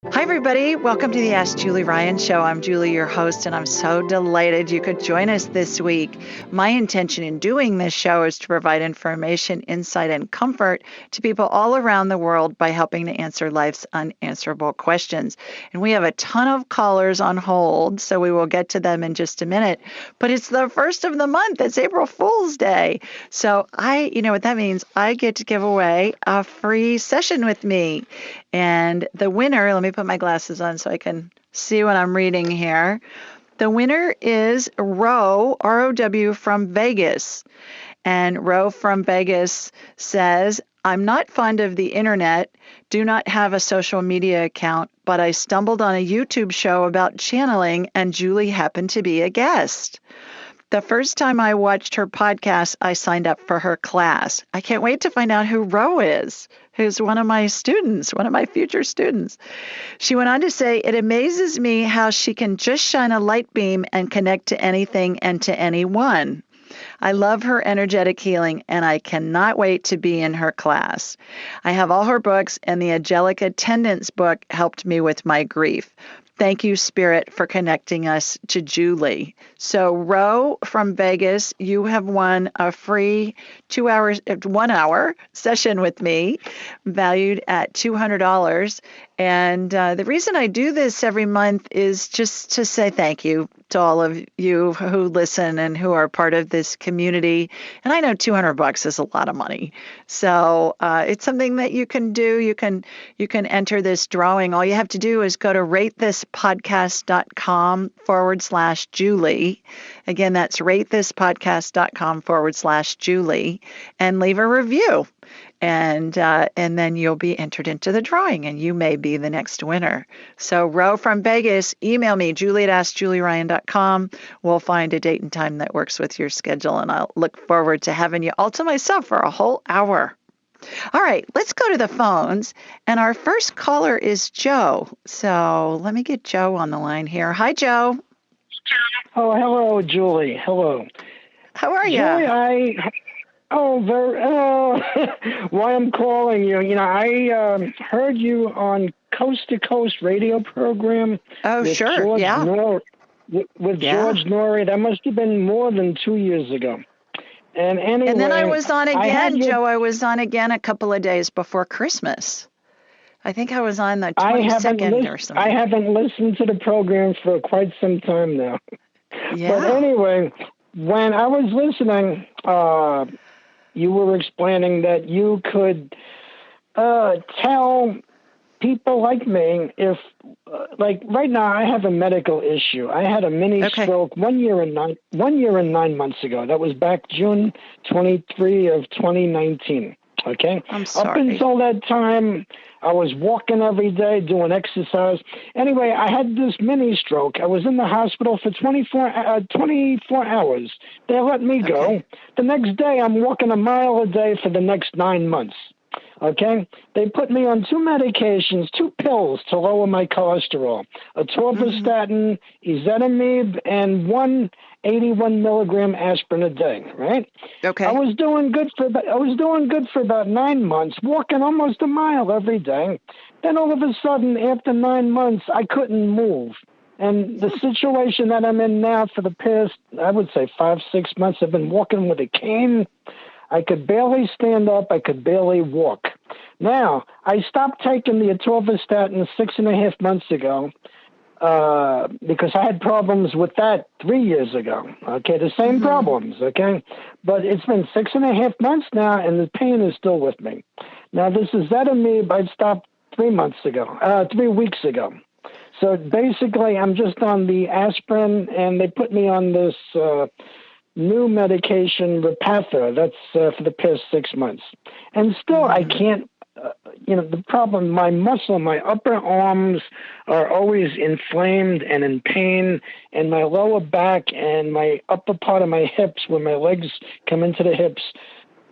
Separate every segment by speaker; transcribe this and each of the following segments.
Speaker 1: Hi, everybody. Welcome to the Ask Julie Ryan Show. I'm Julie, your host, and I'm so delighted you could join us this week. My intention in doing this show is to provide information, insight, and comfort to people all around the world by helping to answer life's unanswerable questions. And we have a ton of callers on hold, so we will get to them in just a minute. But it's the first of the month. It's April Fool's Day. So you know what that means? I get to give away a free session with me. And the winner, let me put my glasses on so I can see what I'm reading here. The winner is Ro, R-O-W, from Vegas. And Ro from Vegas says, I'm not fond of the internet, do not have a social media account, but I stumbled on a YouTube show about channeling and Julie happened to be a guest. The first time I watched her podcast, I signed up for her class. I can't wait to find out who Ro is, who's one of my students, one of my future students. She went on to say, it amazes me how she can just shine a light beam and connect to anything and to anyone. I love her energetic healing, and I cannot wait to be in her class. I have all her books, and the Angelic Attendance book helped me with my grief. Thank you, Spirit, for connecting us to Julie. So, Ro from Vegas, you have won a free 1 hour session with me, valued at $200. And the reason I do this every month is just to say thank you to all of you who listen and who are part of this community. And I know $200 is a lot of money. So it's something that you can do. You can enter this drawing. All you have to do is go to ratethispodcast.com/Julie. Again, that's ratethispodcast.com/Julie, and leave a review. And then you'll be entered into the drawing, and you may be the next winner. So, Ro from Vegas, email me, julie@askjulieryan.com. We'll find a date and time that works with your schedule, and I'll look forward to having you all to myself for a whole hour. All right, let's go to the phones, and our first caller is Joe. So let me get Joe on the line here. Hi, Joe.
Speaker 2: Oh, hello, Julie. Hello.
Speaker 1: How are you?
Speaker 2: Julie, why I'm calling you. I heard you on Coast to Coast radio program.
Speaker 1: Oh, sure.
Speaker 2: George
Speaker 1: Yeah.
Speaker 2: George Norrie. That must have been more than 2 years ago. And anyway,
Speaker 1: and then I was on again, Joe. I was on again a couple of days before Christmas. I think I was on the 22nd or something.
Speaker 2: I haven't listened to the program for quite some time now.
Speaker 1: Yeah.
Speaker 2: But anyway, when I was listening, you were explaining that you could tell people like me if, like right now, I have a medical issue. I had a mini stroke 1 year and 9 months ago. That was back June 23 of 2019. Okay.
Speaker 1: I'm sorry.
Speaker 2: Up until that time, I was walking every day, doing exercise. Anyway, I had this mini stroke. I was in the hospital for 24 hours. They let me go.
Speaker 1: Okay.
Speaker 2: The next day, I'm walking a mile a day for the next 9 months. Okay? They put me on 2 medications, 2 pills to lower my cholesterol, atorvastatin, ezetimibe, and 181 milligram aspirin a day, right?
Speaker 1: Okay.
Speaker 2: I was doing good for about 9 months, walking almost a mile every day. Then all of a sudden, after 9 months, I couldn't move. And the situation that I'm in now for the past, I would say 5-6 months, I've been walking with a cane. I could barely stand up. I could barely walk. Now, I stopped taking the atorvastatin 6.5 months ago because I had problems with that 3 years ago. Okay, the same problems, okay? But it's been 6.5 months now, and the pain is still with me. Now, this is ezetimibe I stopped 3 weeks ago. So basically, I'm just on the aspirin, and they put me on this new medication, Repatha. That's for the past 6 months. And still, I can't, the problem, my upper arms are always inflamed and in pain, and my lower back and my upper part of my hips, where my legs come into the hips,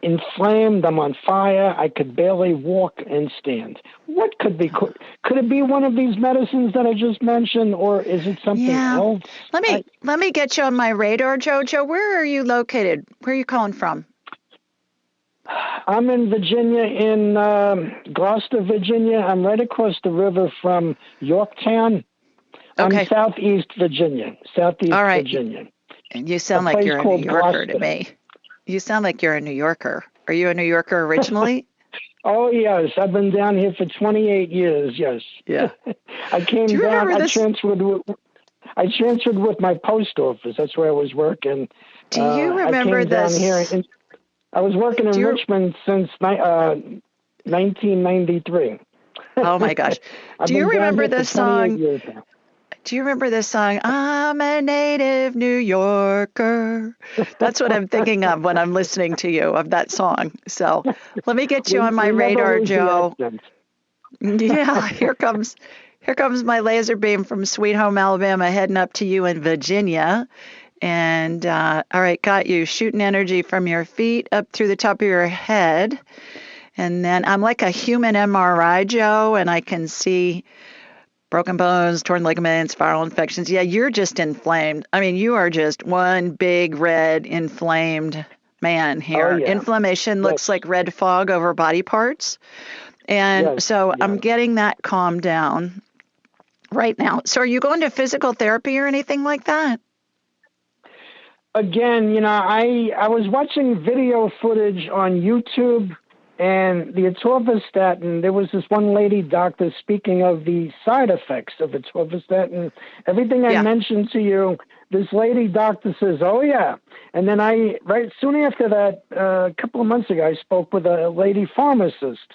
Speaker 2: inflamed. I'm on fire. I could barely walk and stand. What could be? Could it be one of these medicines that I just mentioned, or is it something else?
Speaker 1: Let me get you on my radar, Jojo. Where are you located? Where are you calling from?
Speaker 2: I'm in Virginia, in Gloucester, Virginia. I'm right across the river from Yorktown. I'm
Speaker 1: Okay.
Speaker 2: Southeast Virginia. Southeast
Speaker 1: All right.
Speaker 2: Virginia.
Speaker 1: And you
Speaker 2: A
Speaker 1: sound like
Speaker 2: place
Speaker 1: you're a New
Speaker 2: called
Speaker 1: Yorker to
Speaker 2: Gloucester.
Speaker 1: me. You sound like you're a New Yorker. Are you a New Yorker originally?
Speaker 2: Oh, yes. I've been down here for 28 years, yes.
Speaker 1: Yeah.
Speaker 2: I came
Speaker 1: Do you
Speaker 2: down,
Speaker 1: remember this?
Speaker 2: I transferred with my post office. That's where I was working.
Speaker 1: Do you
Speaker 2: I
Speaker 1: remember
Speaker 2: came down here,
Speaker 1: this?
Speaker 2: and I was working
Speaker 1: Do
Speaker 2: in
Speaker 1: you?
Speaker 2: Richmond since 1993.
Speaker 1: Oh my gosh.
Speaker 2: I've
Speaker 1: Do you
Speaker 2: been down
Speaker 1: remember
Speaker 2: here for
Speaker 1: this
Speaker 2: 28
Speaker 1: song?
Speaker 2: years now.
Speaker 1: Do you remember this song? I'm a native New Yorker. That's what I'm thinking of when I'm listening to you of that song. So let me get you on my
Speaker 2: We never
Speaker 1: radar,
Speaker 2: lose the
Speaker 1: Joe.
Speaker 2: accent.
Speaker 1: Yeah, here comes my laser beam from Sweet Home, Alabama, heading up to you in Virginia. And all right, got you. Shooting energy from your feet up through the top of your head. And then I'm like a human MRI, Joe, and I can see broken bones, torn ligaments, viral infections. Yeah, you're just inflamed. I mean, you are just one big red inflamed man
Speaker 2: Oh,
Speaker 1: here.
Speaker 2: yeah.
Speaker 1: Inflammation
Speaker 2: Yes.
Speaker 1: looks like red fog over body parts. And
Speaker 2: Yes.
Speaker 1: so I'm
Speaker 2: Yes.
Speaker 1: getting that calmed down right now. So are you going to physical therapy or anything like that?
Speaker 2: Again, I was watching video footage on YouTube, and the atorvastatin, there was this one lady doctor speaking of the side effects of atorvastatin. Everything I
Speaker 1: Yeah.
Speaker 2: mentioned to you, this lady doctor says, oh, yeah. And then right soon after that, a couple of months ago, I spoke with a lady pharmacist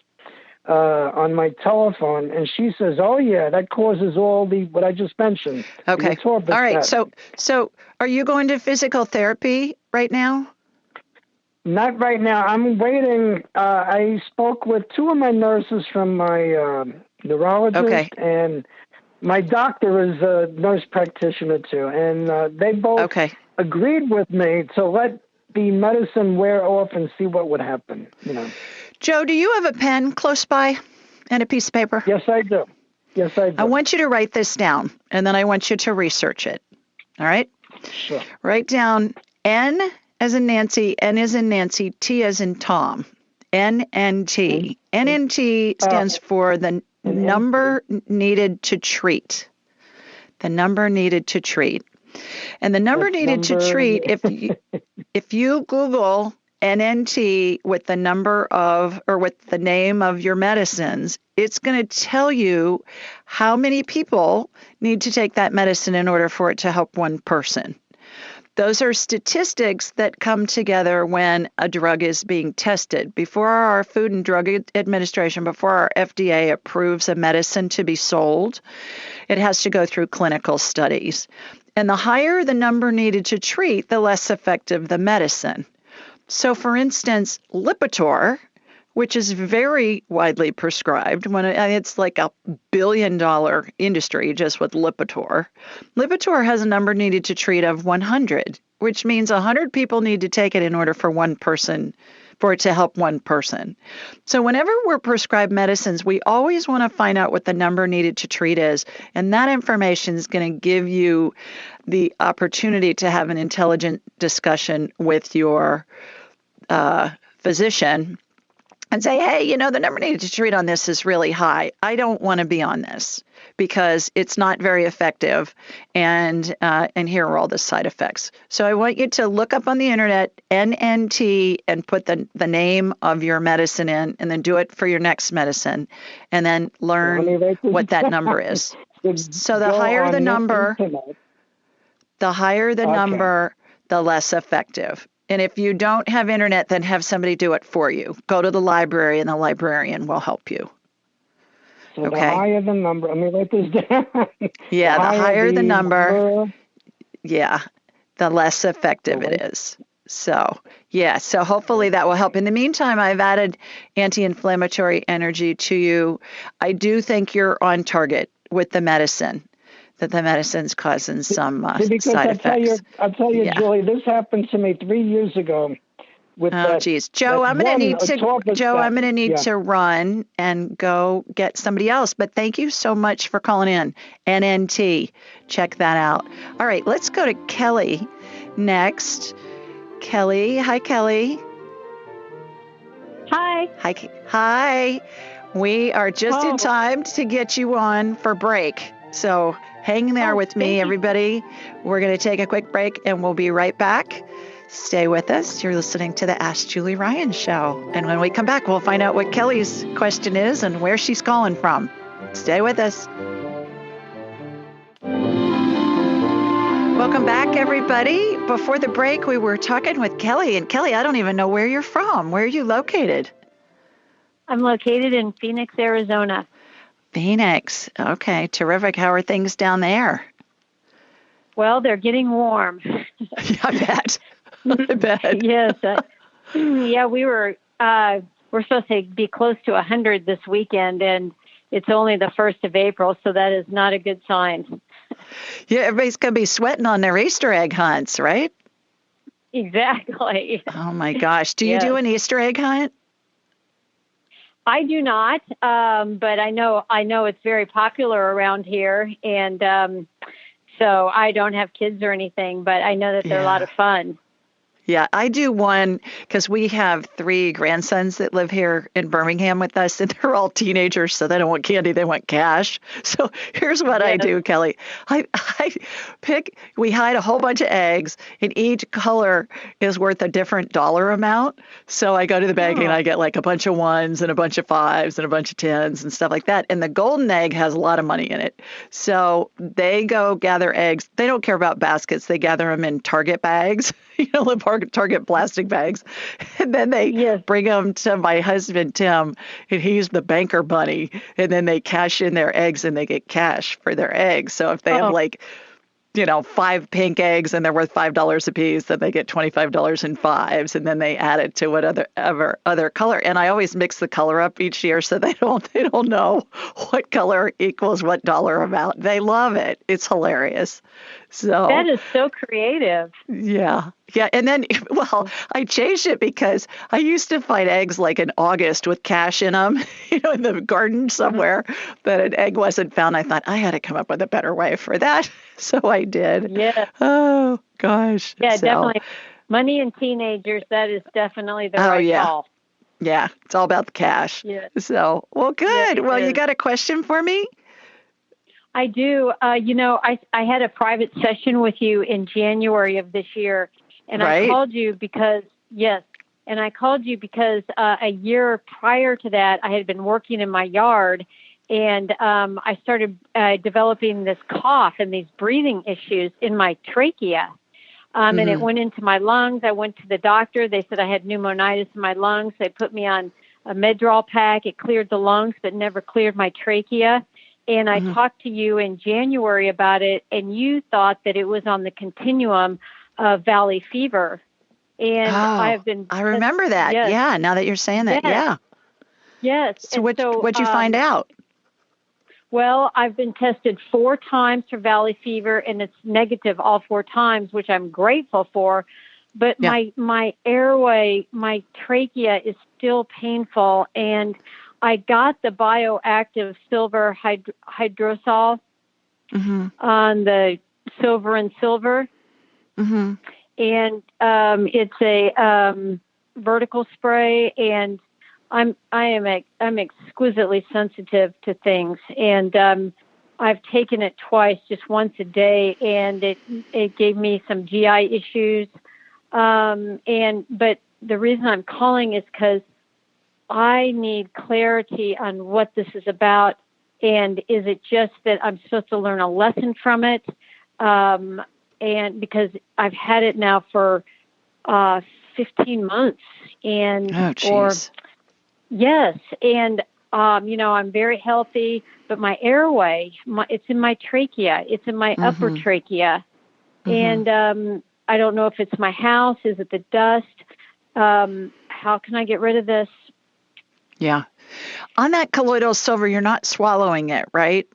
Speaker 2: on my telephone, and she says, oh, yeah, that causes all what I just mentioned.
Speaker 1: Okay.
Speaker 2: The
Speaker 1: All right.
Speaker 2: atorvastatin.
Speaker 1: So are you going to physical therapy right now?
Speaker 2: Not right now. I'm waiting. I spoke with two of my nurses from my neurologist,
Speaker 1: Okay.
Speaker 2: and my doctor is a nurse practitioner too. And they both
Speaker 1: Okay.
Speaker 2: agreed with me to let the medicine wear off and see what would happen.
Speaker 1: Joe, do you have a pen close by and a piece of paper?
Speaker 2: Yes, I do. Yes, I
Speaker 1: I
Speaker 2: do.
Speaker 1: want you to write this down, and then I want you to research it. All right?
Speaker 2: Sure.
Speaker 1: Write down N as in Nancy, N as in Nancy, T as in Tom. NNT. NNT stands for the number needed to treat. The number needed to treat. And the number needed to treat, if you Google NNT with the number of, or with the name of your medicines, it's going to tell you how many people need to take that medicine in order for it to help one person. Those are statistics that come together when a drug is being tested. Before our Food and Drug Administration, before our FDA approves a medicine to be sold, it has to go through clinical studies. And the higher the number needed to treat, the less effective the medicine. So, for instance, Lipitor, which is very widely prescribed, when it's like $1 billion industry just with Lipitor. Lipitor has a number needed to treat of 100, which means 100 people need to take it in order for it to help one person. So whenever we're prescribed medicines, we always want to find out what the number needed to treat is, and that information is going to give you the opportunity to have an intelligent discussion with your physician and say, hey, the number needed to treat on this is really high. I don't want to be on this because it's not very effective, and here are all the side effects. So I want you to look up on the internet NNT and put the name of your medicine in, and then do it for your next medicine, and then learn what that number is. So the higher the number, the less effective. And if you don't have internet, then have somebody do it for you. Go to the library, and the librarian will help you.
Speaker 2: So the higher the number, let me write this down.
Speaker 1: Yeah, the higher the number, yeah, the less effective it is. So, yeah, so hopefully that will help. In the meantime, I've added anti-inflammatory energy to you. I do think you're on target with the medicine, that the medicine's causing some side effects.
Speaker 2: I'll tell you, Julie, this happened to me 3 years ago.
Speaker 1: Geez, Joe, I'm going to need to run and go get somebody else. But thank you so much for calling in. NNT, check that out. All right, let's go to Kelly next. Kelly, hi, Kelly.
Speaker 3: Hi.
Speaker 1: Hi. We are just in
Speaker 3: Oh,
Speaker 1: time to get you on for break. So hang there with me,
Speaker 3: thank you.
Speaker 1: everybody. We're going to take a quick break and we'll be right back. Stay with us. You're listening to the Ask Julie Ryan Show. And when we come back, we'll find out what Kelly's question is and where she's calling from. Stay with us. Welcome back, everybody. Before the break, we were talking with Kelly. And Kelly, I don't even know where you're from. Where are you located?
Speaker 3: I'm located in Phoenix, Arizona.
Speaker 1: Phoenix. Okay, terrific. How are things down there?
Speaker 3: Well, they're getting warm.
Speaker 1: I bet.
Speaker 3: Yes. Yeah, we're supposed to be close to 100 this weekend, and it's only the 1st of April, so that is not a good sign.
Speaker 1: Yeah, everybody's going to be sweating on their Easter egg hunts, right?
Speaker 3: Exactly.
Speaker 1: Oh, my gosh. Do you do an Easter egg hunt?
Speaker 3: I do not, but I know it's very popular around here, and so I don't have kids or anything, but I know that they're a lot of fun.
Speaker 1: Yeah, I do one because we have 3 grandsons that live here in Birmingham with us, and they're all teenagers, so they don't want candy, they want cash. So here's what I do, Kelly. We hide a whole bunch of eggs, and each color is worth a different dollar amount. So I go to the bank and I get like a bunch of 1s and a bunch of 5s and a bunch of 10s and stuff like that. And the golden egg has a lot of money in it. So they go gather eggs. They don't care about baskets. They gather them in Target bags, Target plastic bags. And then they bring them to my husband, Tim, and he's the banker bunny. And then they cash in their eggs and they get cash for their eggs. So if they have 5 pink eggs and they're worth $5 a piece, then they get $25 in 5s, and then they add it to whatever other color. And I always mix the color up each year so they don't know what color equals what dollar amount. They love it. It's hilarious. So
Speaker 3: that is so creative.
Speaker 1: Yeah. And then, I changed it because I used to find eggs like in August with cash in them, in the garden somewhere, but an egg wasn't found. I thought I had to come up with a better way for that. So I did.
Speaker 3: Yeah.
Speaker 1: Oh, gosh.
Speaker 3: Yeah, definitely. Money and teenagers, that is definitely the right call.
Speaker 1: Yeah. It's all about the cash.
Speaker 3: Yeah.
Speaker 1: So, well, good.
Speaker 3: Yeah,
Speaker 1: you got a question for me?
Speaker 3: I do. I had a private session with you in January of this year, and I called you because, a year prior to that, I had been working in my yard, and I started developing this cough and these breathing issues in my trachea. And it went into my lungs. I went to the doctor. They said I had pneumonitis in my lungs. They put me on a Medrol pack. It cleared the lungs, but never cleared my trachea. And I talked to you in January about it, and you thought that it was on the continuum of valley fever. And
Speaker 1: I remember that.
Speaker 3: Yes.
Speaker 1: Yeah, now that you're saying that.
Speaker 3: Yes.
Speaker 1: Yeah.
Speaker 3: Yes.
Speaker 1: So what'd you find out?
Speaker 3: Well, I've been tested 4 times for valley fever, and it's negative all 4 times, which I'm grateful for. But my airway, my trachea is still painful, and I got the bioactive silver hydrosol on the silver and silver. And it's a vertical spray, and I'm exquisitely sensitive to things, and I've taken it twice, just once a day, and it gave me some GI issues. But the reason I'm calling is because I need clarity on what this is about, and is it just that I'm supposed to learn a lesson from it? And because I've had it now for 15 months, and yes, and I'm very healthy, but my airway, it's in my trachea, it's in my upper trachea, and I don't know if it's my house, is it the dust? How can I get rid of this?
Speaker 1: Yeah. On that colloidal silver, you're not swallowing it, right?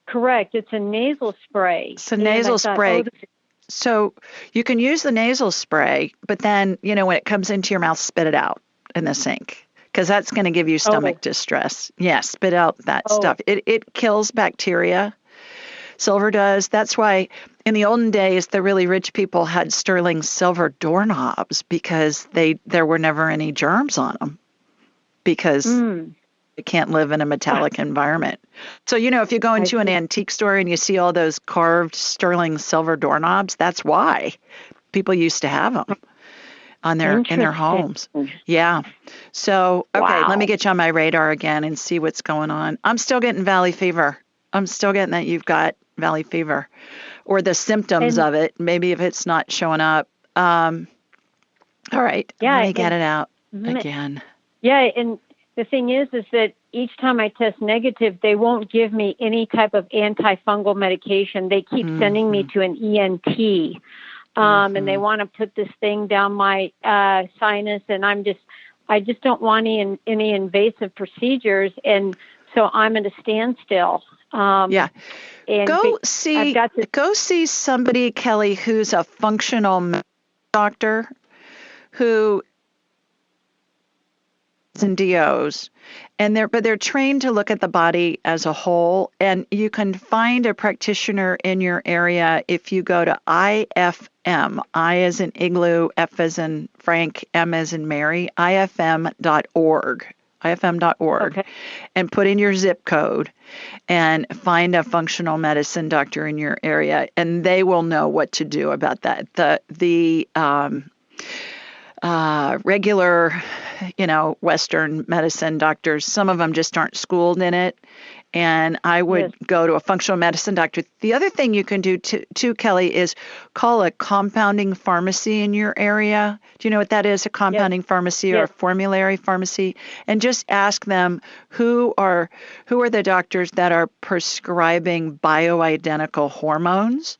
Speaker 3: Correct. It's a nasal spray.
Speaker 1: It's a nasal spray. So you can use the nasal spray, but then, when it comes into your mouth, spit it out in the sink, because that's going to give you stomach distress. Yeah, spit out that stuff. It kills bacteria. Silver does. That's why in the olden days, the really rich people had sterling silver doorknobs because there were never any germs on them because they can't live in a metallic environment. So, if you go into an antique store and you see all those carved sterling silver doorknobs, that's why people used to have them in their homes. Yeah. So, okay, let me get you on my radar again and see what's going on. I'm still getting valley fever. I'm still getting that you've got valley fever or the symptoms of it. Maybe if it's not showing up. All right. Let me get it out again.
Speaker 3: Yeah. And the thing is that each time I test negative, they won't give me any type of antifungal medication. They keep sending me to an ENT. And they want to put this thing down my sinus, and I just don't want any invasive procedures, and so I'm at a standstill.
Speaker 1: And go see somebody, Kelly, who's a functional doctor who and DOs, and they're trained to look at the body as a whole. And you can find a practitioner in your area if you go to IFM, I as in igloo, F as in Frank, M as in Mary, IFM.org. IFM.org, and put in your zip code and find a functional medicine doctor in your area, and they will know what to do about that. The regular, Western medicine doctors, some of them just aren't schooled in it. And I would go to a functional medicine doctor. The other thing you can do too, Kelly, is call a compounding pharmacy in your area. Do you know what that is, a compounding pharmacy or a formulary pharmacy? And just ask them who are the doctors that are prescribing bioidentical hormones.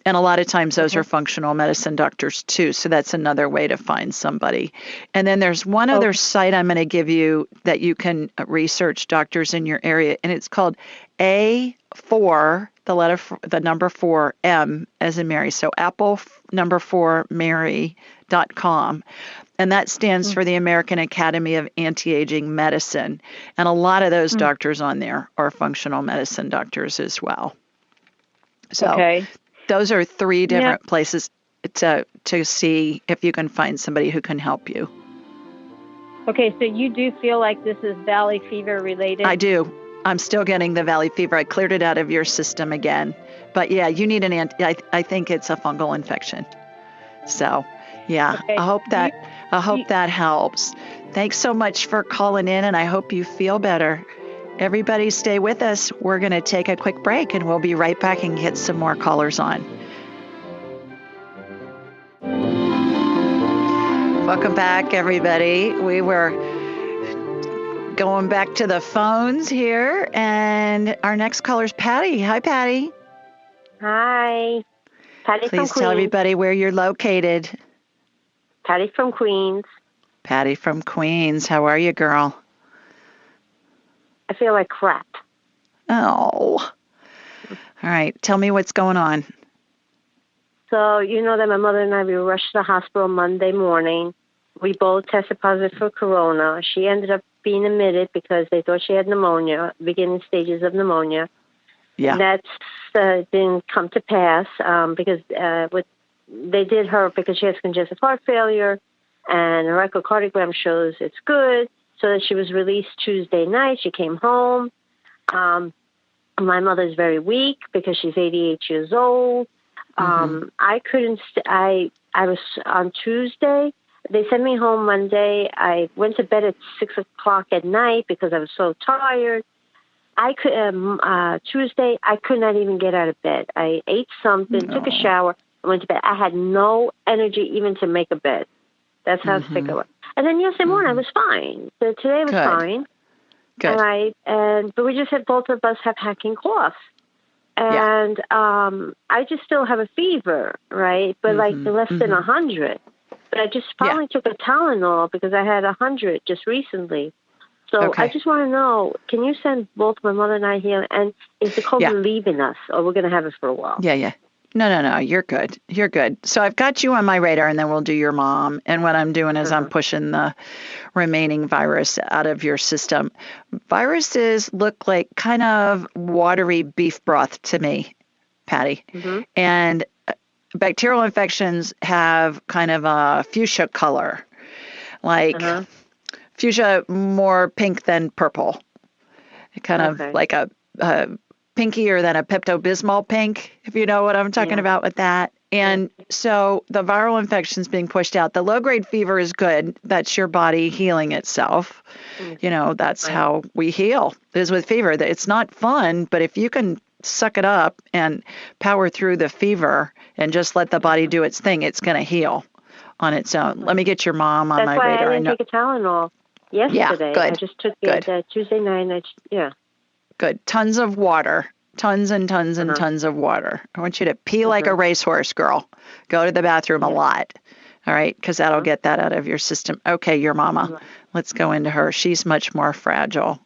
Speaker 1: And a lot of times those are functional medicine doctors too. So that's another way to find somebody. And then there's one other site I'm going to give you that you can research doctors in your area. And it's called A4, the number 4, M as in Mary. So Apple number 4 Mary.com. And that stands for the American Academy of Anti-Aging Medicine. And a lot of those doctors on there are functional medicine doctors as well. So those are 3 different places to see if you can find somebody who can help you.
Speaker 3: Okay, so you do feel like this is valley fever related?
Speaker 1: I do. I'm still getting the valley fever. I cleared it out of your system again. But yeah, you need I think it's a fungal infection. So, yeah, I hope that helps. Thanks so much for calling in, and I hope you feel better. Everybody stay with us. We're going to take a quick break, and we'll be right back and get some more callers on. Welcome back, everybody. We were going back to the phones here, and our next caller is Patty. Hi, Patty.
Speaker 4: Hi. Patty from Queens.
Speaker 1: Please tell everybody where you're located.
Speaker 4: Patty from Queens.
Speaker 1: Patty from Queens. How are you, girl?
Speaker 4: I feel like crap.
Speaker 1: Oh. All right. Tell me what's going on.
Speaker 4: So, you know that my mother and I, we were rushed to the hospital Monday morning. We both tested positive for corona. She ended up being admitted because they thought she had pneumonia, beginning stages of pneumonia. Yeah. That didn't come to pass because they did her because she has congestive heart failure, and her echocardiogram shows it's good. So that she was released Tuesday night. She came home. My mother's very weak because she's 88 years old. I couldn't. I was on Tuesday. They sent me home Monday. I went to bed at 6 o'clock at night because I was so tired. I could Tuesday. I could not even get out of bed. I ate something, took a shower, and went to bed. I had no energy even to make a bed. That's how sick I was. And then yesterday morning I was fine. So today I was fine. Good. But we just had, both of us have hacking coughs. And I just still have a fever, right? But like less than 100. But I just finally took a Tylenol because I had 100 just recently. So I just want to know, can you send both my mother and I here? And is the COVID leaving us, or we're going to have it for a while?
Speaker 1: Yeah. No. You're good. You're good. So I've got you on my radar, and then we'll do your mom. And what I'm doing is I'm pushing the remaining virus out of your system. Viruses look like kind of watery beef broth to me. Patty.
Speaker 4: Mm-hmm.
Speaker 1: And bacterial infections have kind of a fuchsia color, like fuchsia more pink than purple, kind of like a pinkier than a Pepto-Bismol pink, if you know what I'm talking about with that. And so the viral infection's being pushed out. The low-grade fever is good. That's your body healing itself. You know, that's how we heal, is with fever. It's not fun, but if you can suck it up and power through the fever and just let the body do its thing, it's going to heal on its own. Let me get your mom on my radar.
Speaker 4: That's why I didn't take a Tylenol yesterday.
Speaker 1: Good.
Speaker 4: I just took it Tuesday night.
Speaker 1: Good. Tons of water. Tons and tons and tons of water. I want you to pee like a racehorse, girl. Go to the bathroom a lot. All right? Because that'll get that out of your system. Okay, your mama. Let's go into her. She's much more fragile.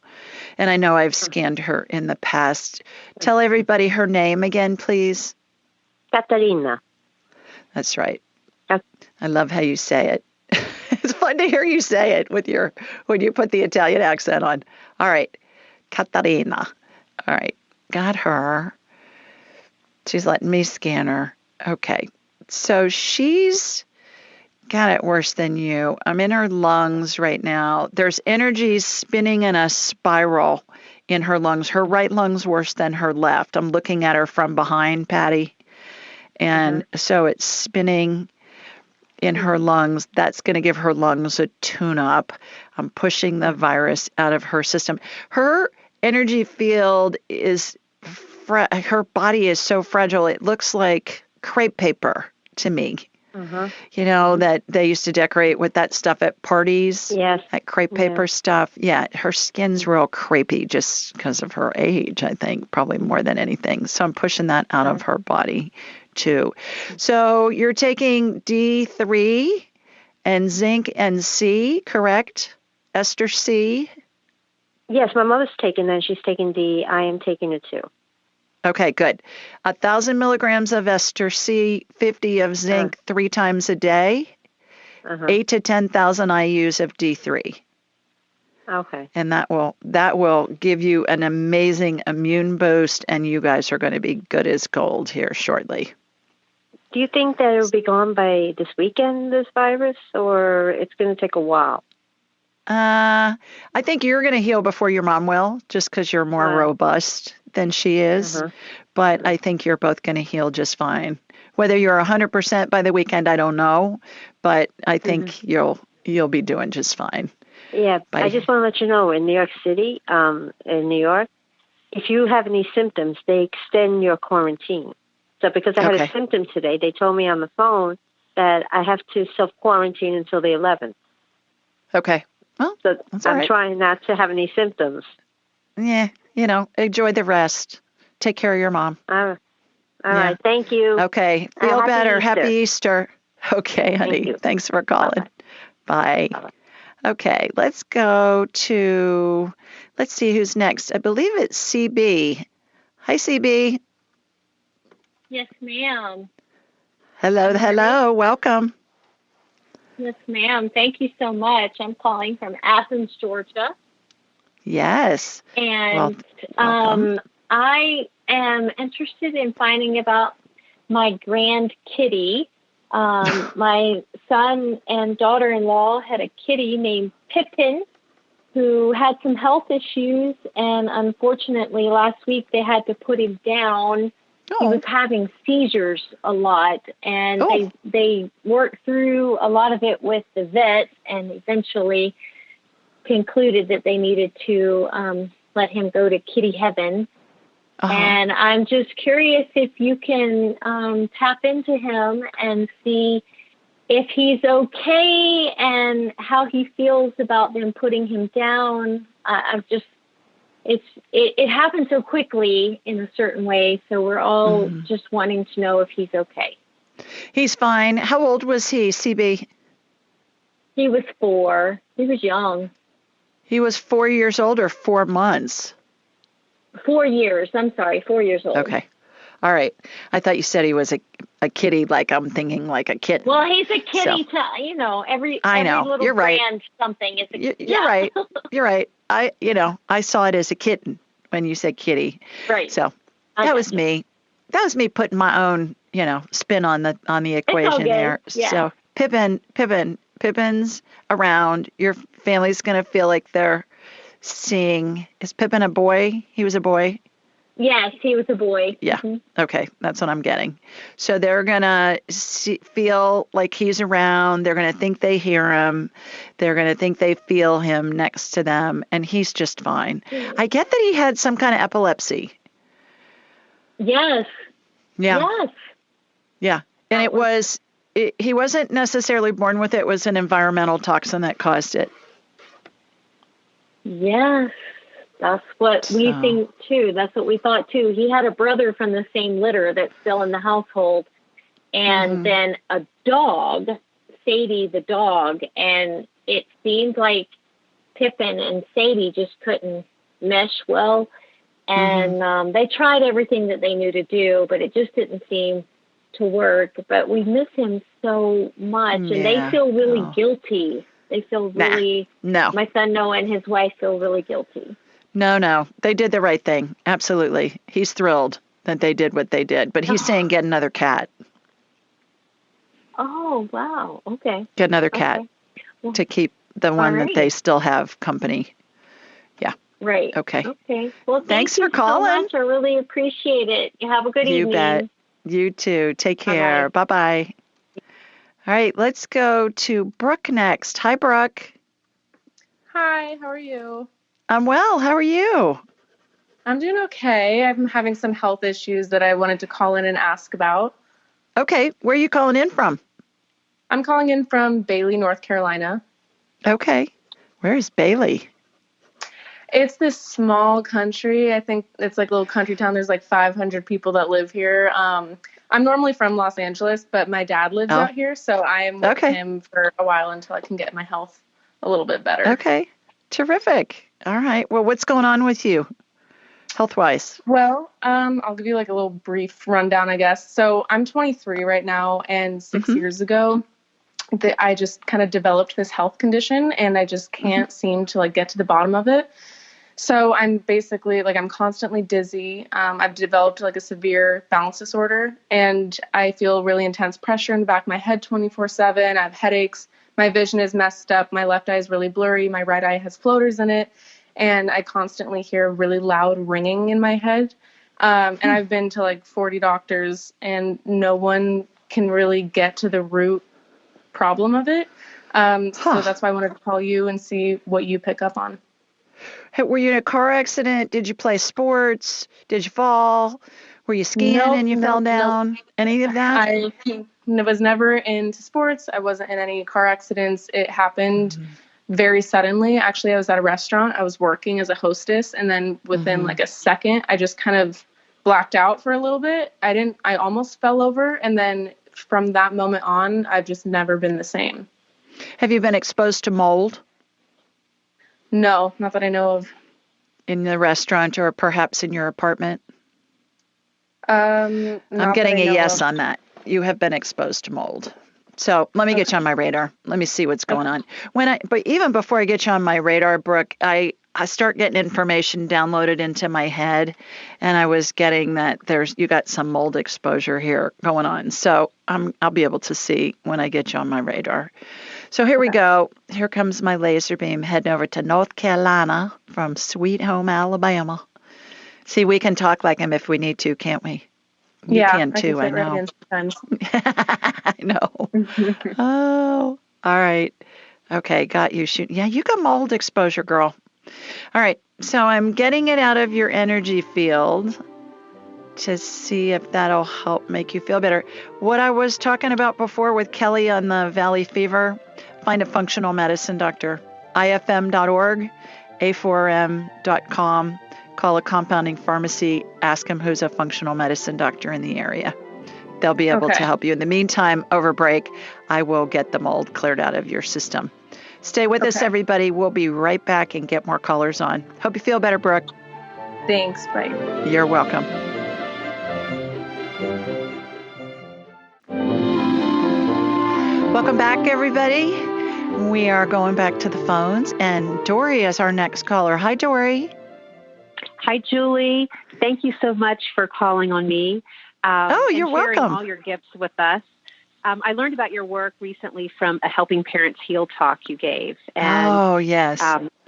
Speaker 1: And I know I've scanned her in the past. Tell everybody her name again, please.
Speaker 4: Katarina.
Speaker 1: That's right. I love how you say it. It's fun to hear you say it when you put the Italian accent on. All right. Katarina. All right. Got her. She's letting me scan her. Okay. So she's got it worse than you. I'm in her lungs right now. There's energy spinning in a spiral in her lungs. Her right lung's worse than her left. I'm looking at her from behind, Patty. And so it's spinning in her lungs. That's going to give her lungs a tune-up. I'm pushing the virus out of her system. Her energy field is, her body is so fragile, it looks like crepe paper to me. You know, that they used to decorate with that stuff at parties.
Speaker 4: Yes.
Speaker 1: That crepe paper stuff. Yeah, her skin's real crepey just because of her age, I think, probably more than anything. So I'm pushing that out of her body, too. So you're taking D3 and zinc and C, correct? Ester C?
Speaker 4: Yes, my mother's taking that. She's taking D. I am taking it, too.
Speaker 1: Okay, good. 1,000 milligrams of ester C, 50 of zinc 3 times a day, 8 to 10,000 IUs of D3.
Speaker 4: Okay.
Speaker 1: And that will give you an amazing immune boost, and you guys are going to be good as gold here shortly.
Speaker 4: Do you think that it'll be gone by this weekend, this virus, or it's going to take a while?
Speaker 1: I think you're going to heal before your mom will, just because you're more robust than she is. But I think you're both going to heal just fine. Whether you're 100% by the weekend, I don't know. But I think you'll be doing just fine.
Speaker 4: Yeah, I just want to let you know, in New York City, in New York, if you have any symptoms, they extend your quarantine. So because I had a symptom today, they told me on the phone that I have to self-quarantine until the 11th.
Speaker 1: Okay. Well,
Speaker 4: so I'm trying not to have any symptoms.
Speaker 1: Yeah, enjoy the rest. Take care of your mom.
Speaker 4: All right. Thank you.
Speaker 1: Okay. Feel better. Happy Easter. Okay, honey. Thanks for calling. Bye. Okay, let's go to, let's see who's next. I believe it's CB. Hi, CB.
Speaker 5: Yes, ma'am.
Speaker 1: Hello. Welcome.
Speaker 5: Yes, ma'am. Thank you so much. I'm calling from Athens, Georgia.
Speaker 1: Yes.
Speaker 5: And I am interested in finding about my grand kitty. My son and daughter-in-law had a kitty named Pippin who had some health issues, and unfortunately last week they had to put him down. He was having seizures a lot, and they worked through a lot of it with the vet and eventually concluded that they needed to let him go to kitty heaven. And I'm just curious if you can tap into him and see if he's okay and how he feels about them putting him down. It happened so quickly in a certain way, so we're all just wanting to know if he's okay.
Speaker 1: He's fine. How old was he, CB?
Speaker 5: He was 4. He was young.
Speaker 1: He was 4 years old or 4 months? 4
Speaker 5: years. I'm sorry, 4 years old.
Speaker 1: Okay. All right. I thought you said he was a kitty, like I'm thinking like a kitten.
Speaker 5: Well, he's a kitty every little
Speaker 1: You're right.
Speaker 5: brand something is a kitty.
Speaker 1: You're right. You're right. I saw it as a kitten when you said kitty.
Speaker 5: Right.
Speaker 1: So that was me. that was me putting my own, spin on the equation there.
Speaker 5: Yeah.
Speaker 1: So Pippin's around. Your family's going to feel like they're seeing. Is Pippin a boy? He was a boy.
Speaker 5: Yes, he was a boy.
Speaker 1: Yeah.
Speaker 5: Mm-hmm.
Speaker 1: Okay, that's what I'm getting. So they're gonna feel like he's around. They're gonna think they hear him. They're gonna think they feel him next to them, and he's just fine. I get that he had some kind of epilepsy.
Speaker 5: Yes.
Speaker 1: Yeah.
Speaker 5: Yes.
Speaker 1: Yeah, and he wasn't necessarily born with it. It was an environmental toxin that caused it.
Speaker 5: Yes. That's what we think, too. That's what we thought, too. He had a brother from the same litter that's still in the household. And then a dog, Sadie the dog. And it seemed like Pippin and Sadie just couldn't mesh well. And they tried everything that they knew to do, but it just didn't seem to work. But we miss him so much. And they feel really guilty. They feel really...
Speaker 1: No.
Speaker 5: My son Noah and his wife feel really guilty.
Speaker 1: No. They did the right thing. Absolutely. He's thrilled that they did what they did. But he's saying get another cat.
Speaker 5: Oh, wow. Okay.
Speaker 1: Get another cat to keep the one that they still have company. Yeah.
Speaker 5: Right.
Speaker 1: Okay.
Speaker 5: Okay. Well,
Speaker 1: thanks for calling.
Speaker 5: So much. I really appreciate it. You have a good evening.
Speaker 1: You bet. You too. Take care. Bye-bye. All right. Let's go to Brooke next. Hi, Brooke.
Speaker 6: Hi. How are you?
Speaker 1: I'm well. How are you?
Speaker 6: I'm doing okay. I'm having some health issues that I wanted to call in and ask about.
Speaker 1: Okay. Where are you calling in from?
Speaker 6: I'm calling in from Bailey, North Carolina.
Speaker 1: Okay. Where is Bailey?
Speaker 6: It's this small country. I think it's like a little country town. There's like 500 people that live here. I'm normally from Los Angeles, but my dad lives out here, so I am with him for a while until I can get my health a little bit better.
Speaker 1: Okay. Terrific. All right. Well, what's going on with you health-wise?
Speaker 6: Well, I'll give you like a little brief rundown, I guess. So I'm 23 right now, and 6 years ago, I just kind of developed this health condition, and I just can't seem to like get to the bottom of it. So I'm basically like, I'm constantly dizzy. I've developed like a severe balance disorder, and I feel really intense pressure in the back of my head 24/7. I have headaches. My vision is messed up. My left eye is really blurry. My right eye has floaters in it. And I constantly hear really loud ringing in my head. And I've been to like 40 doctors, and no one can really get to the root problem of it. So that's why I wanted to call you and see what you pick up on.
Speaker 1: Hey, were you in a car accident? Did you play sports? Did you fall? Were you skiing and you fell down? Any of that?
Speaker 6: I was never into sports. I wasn't in any car accidents. It happened very suddenly. Actually, I was at a restaurant. I was working as a hostess, and then within like a second, I just kind of blacked out for a little bit. I almost fell over, and then from that moment on, I've just never been the same.
Speaker 1: Have you been exposed to mold?
Speaker 6: No, not that I know of.
Speaker 1: In the restaurant or perhaps in your apartment?
Speaker 6: I'm
Speaker 1: getting a yes on that. You have been exposed to mold. So let me get you on my radar. Let me see what's going on. But even before I get you on my radar, Brooke, I start getting information downloaded into my head, and I was getting that you got some mold exposure here going on. So I'll be able to see when I get you on my radar. So here we go. Here comes my laser beam heading over to North Carolina from Sweet Home, Alabama. See, we can talk like him if we need to, can't we? You can too, I know.
Speaker 6: Right sometimes.
Speaker 1: I know. Oh, all right. Okay, got you. Yeah, you got mold exposure, girl. All right, so I'm getting it out of your energy field to see if that'll help make you feel better. What I was talking about before with Kelly on the Valley Fever, find a functional medicine doctor, ifm.org, a4m.com. Call a compounding pharmacy, ask them who's a functional medicine doctor in the area. They'll be able to help you. In the meantime, over break, I will get the mold cleared out of your system. Stay with us, everybody. We'll be right back and get more callers on. Hope you feel better, Brooke.
Speaker 6: Thanks. Bye.
Speaker 1: You're welcome. Welcome back, everybody. We are going back to the phones, and Dory is our next caller. Hi, Dory.
Speaker 7: Hi, Julie. Thank you so much for calling on me.
Speaker 1: You're
Speaker 3: sharing
Speaker 1: welcome.
Speaker 3: all your gifts with us. I learned about your work recently from a Helping Parents Heal talk you gave, and
Speaker 1: yes.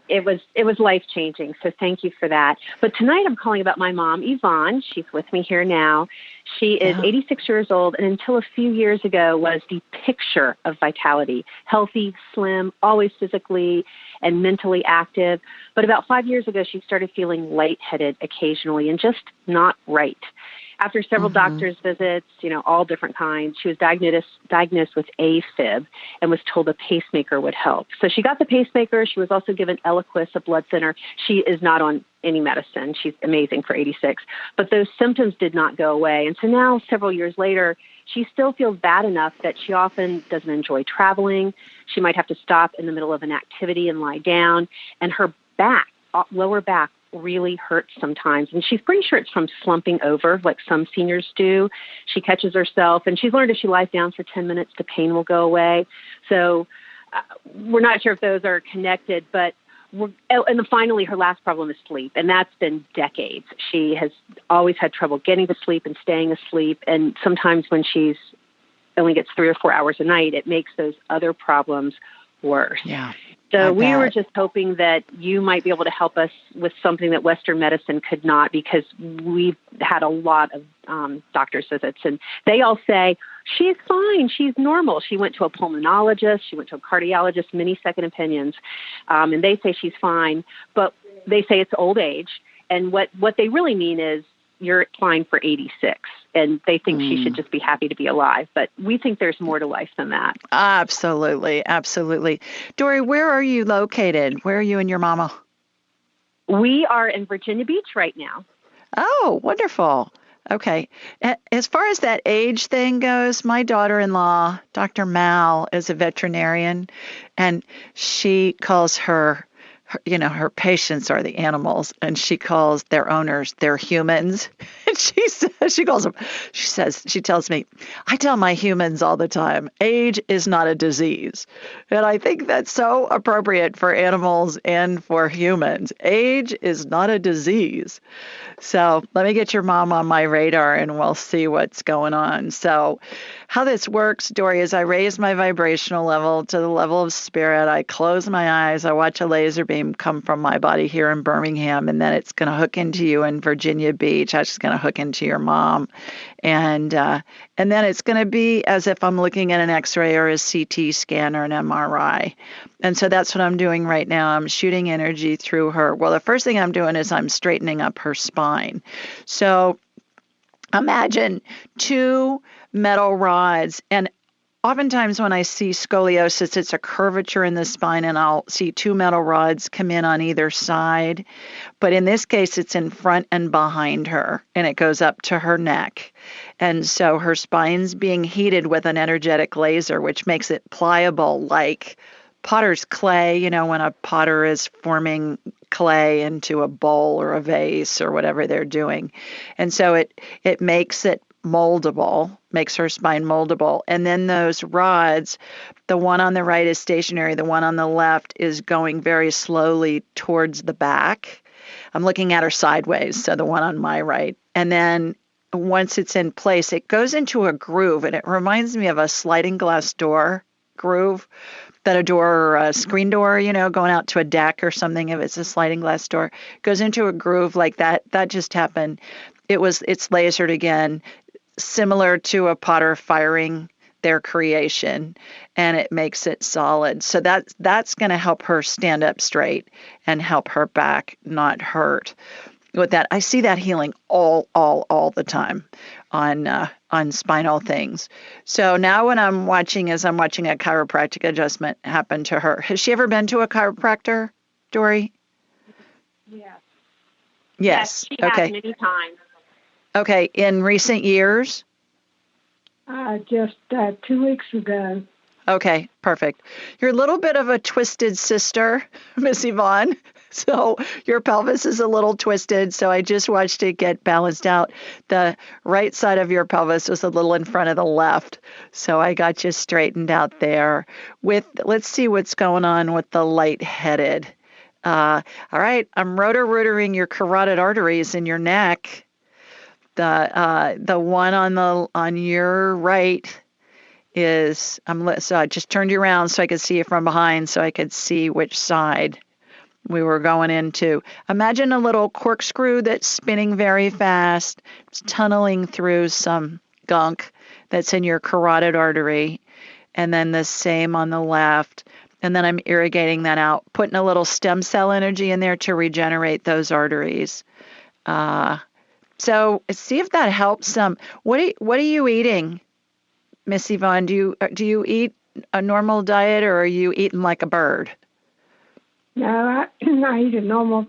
Speaker 3: It was life-changing, so thank you for that. But tonight I'm calling about my mom, Yvonne. She's with me here now. She is 86 years old, and until a few years ago was the picture of vitality, healthy, slim, always physically and mentally active. But about 5 years ago, she started feeling lightheaded occasionally and just not right. After several doctor's visits, all different kinds, she was diagnosed with AFib and was told a pacemaker would help. So she got the pacemaker. She was also given Eliquis, a blood thinner. She is not on any medicine. She's amazing for 86. But those symptoms did not go away. And so now, several years later, she still feels bad enough that she often doesn't enjoy traveling. She might have to stop in the middle of an activity and lie down. And her back, lower back, really hurts sometimes. And she's pretty sure it's from slumping over like some seniors do. She catches herself, and she's learned if she lies down for 10 minutes, the pain will go away. So we're not sure if those are connected, but and finally, her last problem is sleep, and that's been decades. She has always had trouble getting to sleep and staying asleep, and sometimes when she's only gets 3 or 4 hours a night, it makes those other problems worse.
Speaker 1: Yeah.
Speaker 3: So we were just hoping that you might be able to help us with something that Western medicine could not, because we've had a lot of doctor's visits, and they all say, she's fine, she's normal. She went to a pulmonologist, she went to a cardiologist, many second opinions, and they say she's fine, but they say it's old age. And what they really mean is you're fine for 86. And they think she should just be happy to be alive. But we think there's more to life than that.
Speaker 1: Absolutely. Absolutely. Dory, where are you located? Where are you and your mama?
Speaker 3: We are in Virginia Beach right now.
Speaker 1: Oh, wonderful. Okay. As far as that age thing goes, my daughter-in-law, Dr. Mal, is a veterinarian, and she calls her patients are the animals, and she calls their owners their humans. And she tells me, I tell my humans all the time, age is not a disease. And I think that's so appropriate for animals and for humans. Age is not a disease. So let me get your mom on my radar and we'll see what's going on. So how this works, Dory, is I raise my vibrational level to the level of spirit. I close my eyes. I watch a laser beam come from my body here in Birmingham, and then it's going to hook into you in Virginia Beach. That's just going to hook into your mom. And then it's going to be as if I'm looking at an X-ray or a CT scan or an MRI. And so that's what I'm doing right now. I'm shooting energy through her. Well, the first thing I'm doing is I'm straightening up her spine. So imagine 2 metal rods, and oftentimes when I see scoliosis, it's a curvature in the spine, and I'll see 2 metal rods come in on either side. But in this case, it's in front and behind her, and it goes up to her neck. And so her spine's being heated with an energetic laser, which makes it pliable like potter's clay, when a potter is forming clay into a bowl or a vase or whatever they're doing. And so it makes it moldable, makes her spine moldable. And then those rods, the one on the right is stationary, the one on the left is going very slowly towards the back. I'm looking at her sideways, so the one on my right. And then once it's in place, it goes into a groove, and it reminds me of a sliding glass door groove, that a door or a screen door, going out to a deck or something, if it's a sliding glass door, goes into a groove like that. That just happened. It's lasered again, similar to a potter firing their creation, and it makes it solid. So that's going to help her stand up straight and help her back not hurt. With that, I see that healing all the time on spinal things. So now what I'm watching is a chiropractic adjustment happen to her. Has she ever been to a chiropractor, Dory? Yes.
Speaker 3: She has many times.
Speaker 1: Okay. In recent years?
Speaker 7: Just 2 weeks ago.
Speaker 1: Okay, perfect. You're a little bit of a twisted sister, Miss Yvonne. So your pelvis is a little twisted. So I just watched it get balanced out. The right side of your pelvis was a little in front of the left. So I got you straightened out there. Let's see what's going on with the lightheaded. All right, I'm rotor-rooting your carotid arteries in your neck. The one on your right is so I just turned you around so I could see you from behind, so I could see which side we were going into. Imagine a little corkscrew that's spinning very fast. It's tunneling through some gunk that's in your carotid artery, and then the same on the left. And then I'm irrigating that out, putting a little stem cell energy in there to regenerate those arteries. So see if that helps some. What are you eating, Miss Yvonne? Do you eat a normal diet, or are you eating like a bird?
Speaker 7: No, I eat a normal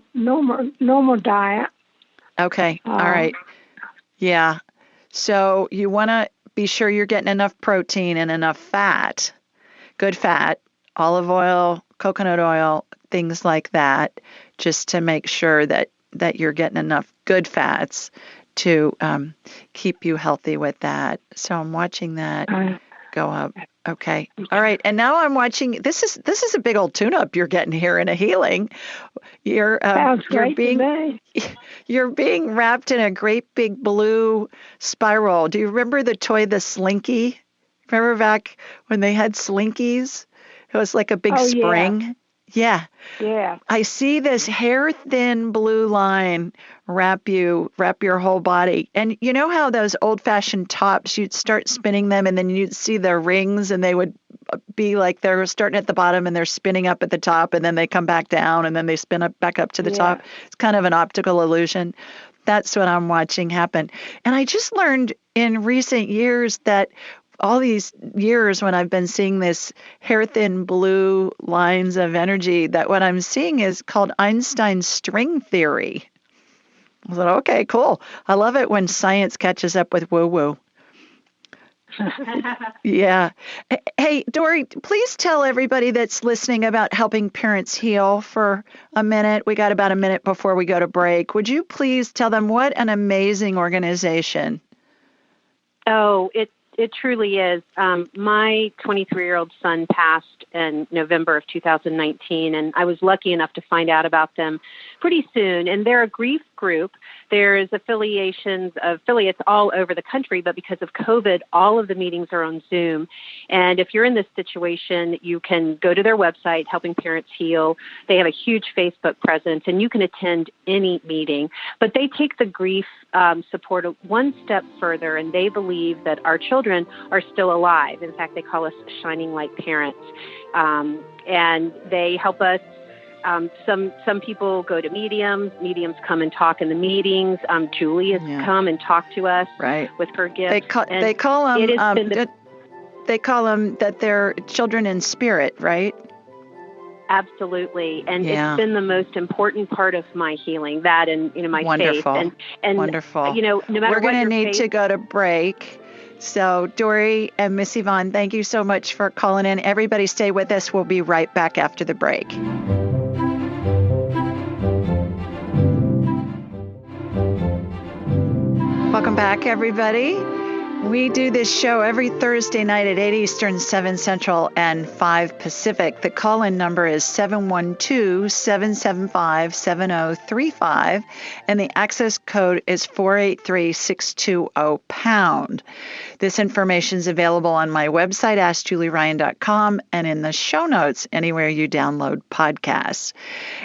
Speaker 7: diet.
Speaker 1: Okay. All right. Yeah. So you want to be sure you're getting enough protein and enough fat, good fat, olive oil, coconut oil, things like that, just to make sure that you're getting enough good fats to keep you healthy with that. So I'm watching that go up. Okay. All right. And now I'm watching. This is a big old tune-up you're getting here in a healing. You're being wrapped in a great big blue spiral. Do you remember the toy, the Slinky? Remember back when they had Slinkies? It was like a big spring. Yeah.
Speaker 7: Yeah.
Speaker 1: I see this hair-thin blue line wrap your whole body. And you know how those old-fashioned tops, you'd start spinning them and then you'd see the rings and they would be like they're starting at the bottom and they're spinning up at the top and then they come back down and then they spin up back up to the top. It's kind of an optical illusion. That's what I'm watching happen. And I just learned in recent years that all these years when I've been seeing this hair-thin blue lines of energy, that what I'm seeing is called Einstein's string theory. I was like, okay, cool. I love it when science catches up with woo-woo. Yeah. Hey, Dory, please tell everybody that's listening about helping parents heal for a minute. We got about a minute before we go to break. Would you please tell them what an amazing organization?
Speaker 8: Oh, it truly is. My 23-year-old son passed in November of 2019, and I was lucky enough to find out about them pretty soon. And they're a grief group. There's affiliates all over the country, but because of COVID, all of the meetings are on Zoom. And if you're in this situation, you can go to their website, Helping Parents Heal. They have a huge Facebook presence, and you can attend any meeting. But they take the grief support one step further, and they believe that our children are still alive. In fact, they call us shining light parents. And they help us. Some people go to mediums. Mediums come and talk in the meetings. Julie has come and talked to us with her gift.
Speaker 1: They call them that they're children in spirit, right?
Speaker 8: Absolutely. And it's been the most important part of my healing, that and my faith. And
Speaker 1: wonderful.
Speaker 8: No matter
Speaker 1: we're going to need
Speaker 8: faith,
Speaker 1: to go to break. So Dory and Miss Yvonne, thank you so much for calling in. Everybody stay with us. We'll be right back after the break. Welcome back, everybody. We do this show every Thursday night at 8 Eastern, 7 Central, and 5 Pacific. The call-in number is 712-775-7035, and the access code is 483-620#. This information is available on my website, AskJulieRyan.com, and in the show notes anywhere you download podcasts.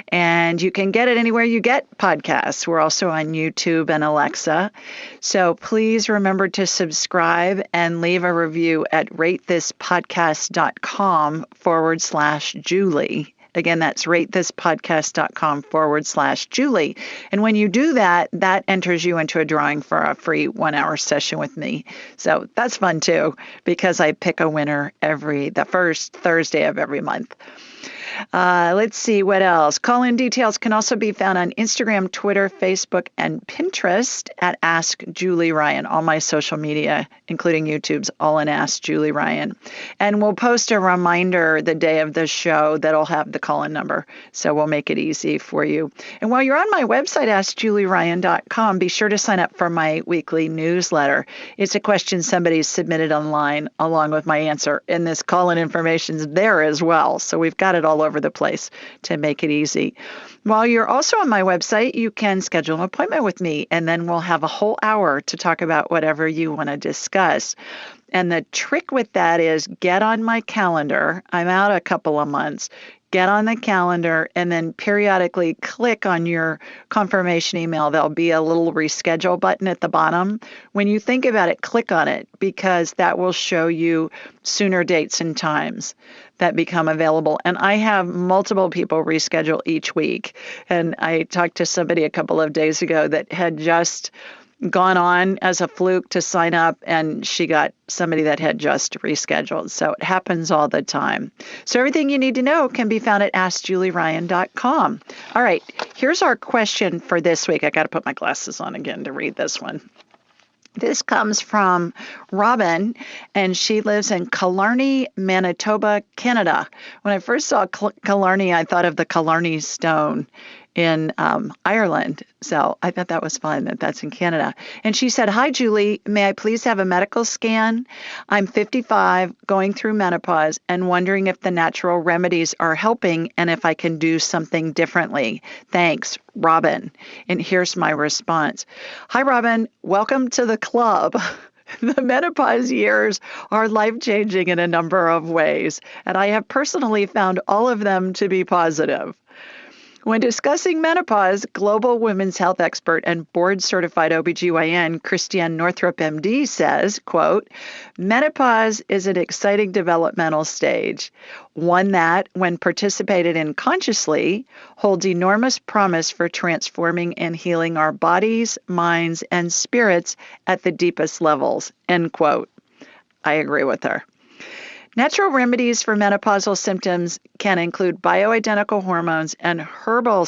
Speaker 1: And you can get it anywhere you get podcasts. We're also on YouTube and Alexa. So please remember to subscribe and leave a review at ratethispodcast.com/Julie. Again, that's ratethispodcast.com/Julie. And when you do that, that enters you into a drawing for a free 1-hour session with me. So that's fun too, because I pick a winner the first Thursday of every month. Let's see what else. Call-in details can also be found on Instagram, Twitter, Facebook, and Pinterest at Ask Julie Ryan. All my social media, including YouTube's, all in Ask Julie Ryan. And we'll post a reminder the day of the show that'll have the call-in number. So we'll make it easy for you. And while you're on my website, AskJulieRyan.com, be sure to sign up for my weekly newsletter. It's a question somebody submitted online along with my answer. And this call-in information is there as well. So we've got it all over over the place to make it easy. While you're also on my website, you can schedule an appointment with me, and then we'll have a whole hour to talk about whatever you want to discuss. And the trick with that is get on my calendar. I'm out a couple of months. Get on the calendar and then periodically click on your confirmation email. There'll be a little reschedule button at the bottom. When you think about it, click on it because that will show you sooner dates and times that become available. And I have multiple people reschedule each week. And I talked to somebody a couple of days ago that had just gone on as a fluke to sign up, and she got somebody that had just rescheduled. So it happens all the time. So everything you need to know can be found at AskJulieRyan.com. All right, here's our question for this week. I got to put my glasses on again to read this one. This comes from Robin, and she lives in Killarney, Manitoba, Canada. When I first saw Killarney, I thought of the Killarney Stone in Ireland. So I thought that was fun that that's in Canada. And she said, "Hi, Julie. May I please have a medical scan? I'm 55, going through menopause, and wondering if the natural remedies are helping and if I can do something differently. Thanks, Robin." And here's my response. Hi, Robin. Welcome to the club. The menopause years are life-changing in a number of ways, and I have personally found all of them to be positive. When discussing menopause, global women's health expert and board-certified OBGYN Christiane Northrup, MD, says, quote, "Menopause is an exciting developmental stage, one that, when participated in consciously, holds enormous promise for transforming and healing our bodies, minds, and spirits at the deepest levels," end quote. I agree with her. Natural remedies for menopausal symptoms can include bioidentical hormones and herbal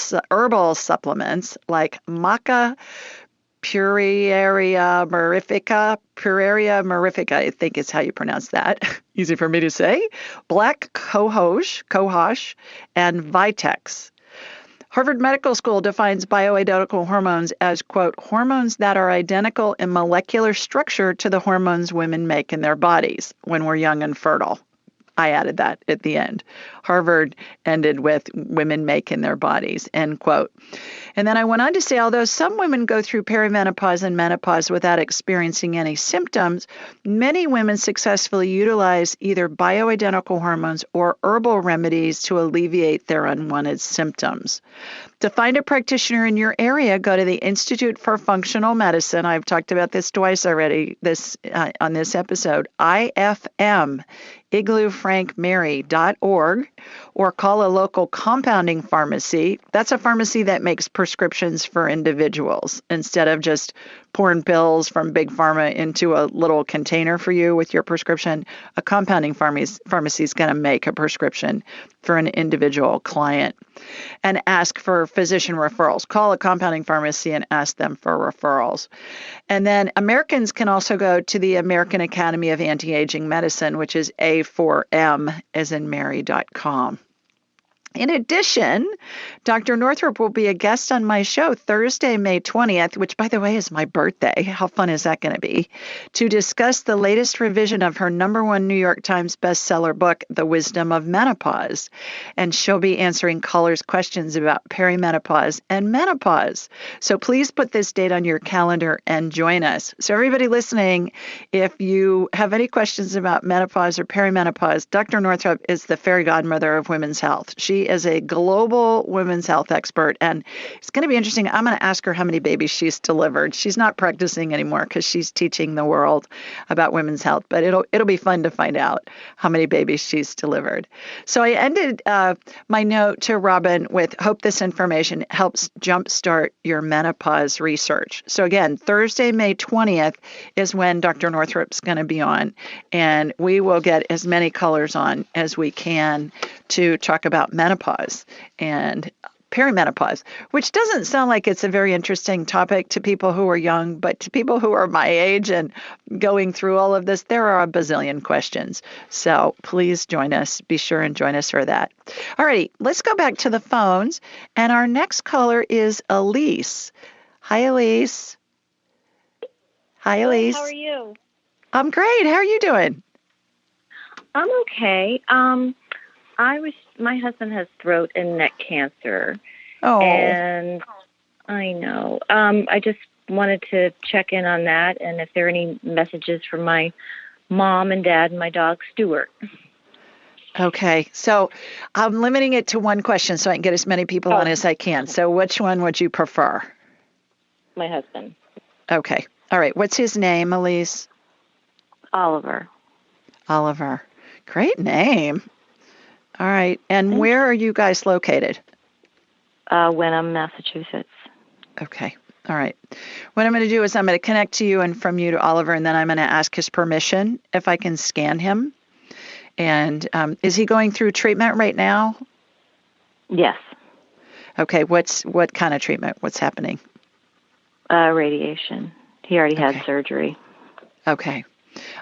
Speaker 1: supplements like maca, Pureria mirifica, I think is how you pronounce that. Easy for me to say. Black cohosh, and Vitex. Harvard Medical School defines bioidentical hormones as, quote, hormones that are identical in molecular structure to the hormones women make in their bodies when we're young and fertile. I added that at the end. Harvard ended with women make in their bodies, end quote. And then I went on to say, although some women go through perimenopause and menopause without experiencing any symptoms, many women successfully utilize either bioidentical hormones or herbal remedies to alleviate their unwanted symptoms. To find a practitioner in your area, go to the Institute for Functional Medicine. I've talked about this twice already on this episode, IFM, igloofrankmary.org, or call a local compounding pharmacy. That's a pharmacy that makes prescriptions for individuals instead of just pouring pills from Big Pharma into a little container for you with your prescription. A compounding pharmacy is going to make a prescription for an individual client. And ask for physician referrals. Call a compounding pharmacy and ask them for referrals. And then Americans can also go to the American Academy of Anti-Aging Medicine, which is A4M as in Mary.com. In addition, Dr. Northrup will be a guest on my show Thursday, May 20th, which, by the way, is my birthday. How fun is that going to be? To discuss the latest revision of her #1 New York Times bestseller book, The Wisdom of Menopause. And she'll be answering callers' questions about perimenopause and menopause. So please put this date on your calendar and join us. So everybody listening, if you have any questions about menopause or perimenopause, Dr. Northrup is the fairy godmother of women's health. She is a global women's health expert, and it's going to be interesting. I'm going to ask her how many babies she's delivered. She's not practicing anymore because she's teaching the world about women's health, but it'll be fun to find out how many babies she's delivered. So I ended my note to Robin with, hope this information helps jumpstart your menopause research. So again, Thursday, May 20th is when Dr. Northrup's going to be on, and we will get as many callers on as we can to talk about menopause and perimenopause, which doesn't sound like it's a very interesting topic to people who are young, but to people who are my age and going through all of this, there are a bazillion questions. So please join us. Be sure and join us for that. All righty, let's go back to the phones. And our next caller is Elise. Hi, Elise. Hi, Elise.
Speaker 5: How are you?
Speaker 1: I'm great. How are you doing?
Speaker 5: I'm okay.
Speaker 9: My husband has throat and neck cancer.
Speaker 1: Oh.
Speaker 9: And I know. I just wanted to check in on that and if there are any messages from my mom and dad and my dog, Stuart.
Speaker 1: Okay. So I'm limiting it to one question so I can get as many people on as I can. So which one would you prefer?
Speaker 9: My husband.
Speaker 1: Okay. All right. What's his name, Elise?
Speaker 9: Oliver.
Speaker 1: Oliver. Great name. All right. And where are you guys located?
Speaker 9: Wenham, Massachusetts.
Speaker 1: Okay. All right. What I'm going to do is I'm going to connect to you and from you to Oliver, and then I'm going to ask his permission if I can scan him. And is he going through treatment right now?
Speaker 9: Yes.
Speaker 1: Okay. What kind of treatment? What's happening?
Speaker 9: Radiation. He already had surgery.
Speaker 1: Okay.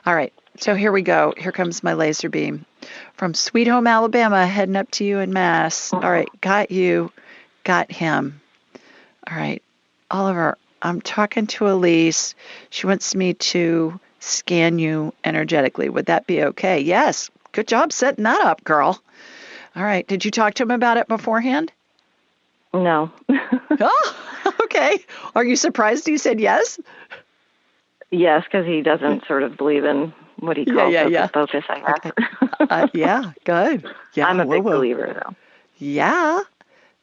Speaker 1: All right. So here we go. Here comes my laser beam from Sweet Home, Alabama, heading up to you in Mass. All right. Got you. Got him. All right. Oliver, I'm talking to Elise. She wants me to scan you energetically. Would that be okay? Yes. Good job setting that up, girl. All right. Did you talk to him about it beforehand?
Speaker 9: No.
Speaker 1: Oh, okay. Are you surprised he said yes?
Speaker 9: Yes, because he doesn't sort of believe in what he calls focus, I guess.
Speaker 1: Okay. Yeah, good. Yeah,
Speaker 9: I'm a big believer, though.
Speaker 1: Yeah.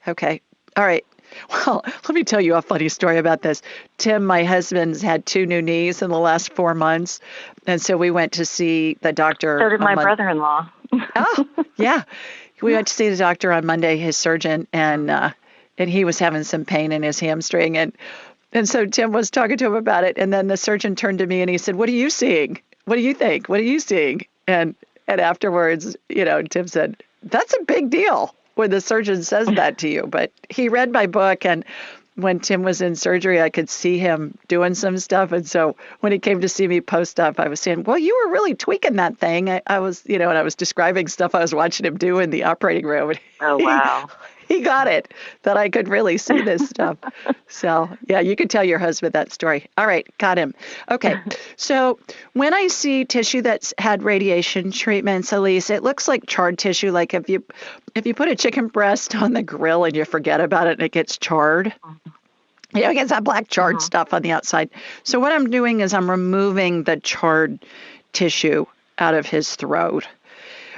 Speaker 1: Okay. All right. Well, let me tell you a funny story about this. Tim, my husband's had 2 new knees in the last 4 months. And so we went to see the doctor.
Speaker 9: So did my brother-in-law.
Speaker 1: Oh, yeah. We went to see the doctor on Monday, his surgeon, and he was having some pain in his hamstring. And so Tim was talking to him about it. And then the surgeon turned to me and he said, "What are you seeing? What do you think? What are you seeing?" And afterwards, Tim said, "That's a big deal when the surgeon says that to you." But he read my book, and when Tim was in surgery, I could see him doing some stuff. And so when he came to see me post-op, I was saying, "Well, you were really tweaking that thing." I was, and I was describing stuff I was watching him do in the operating room.
Speaker 9: Oh, wow.
Speaker 1: He got it, that I could really see this stuff. So, yeah, you could tell your husband that story. All right, got him. Okay, so when I see tissue that's had radiation treatments, Elise, it looks like charred tissue, like if you put a chicken breast on the grill and you forget about it and it gets charred. It gets that black charred stuff on the outside. So what I'm doing is I'm removing the charred tissue out of his throat,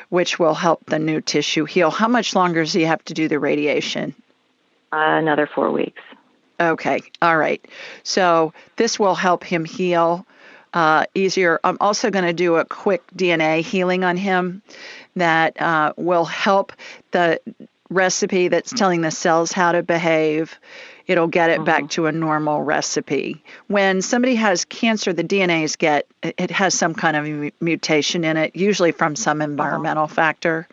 Speaker 1: which will help the new tissue heal. How much longer does he have to do the radiation?
Speaker 9: Another 4 weeks.
Speaker 1: Okay. All right. So this will help him heal easier. I'm also going to do a quick DNA healing on him that will help the recipe that's telling the cells how to behave. It'll get it back to a normal recipe. When somebody has cancer, the DNAs it has some kind of mutation in it, usually from some environmental factor.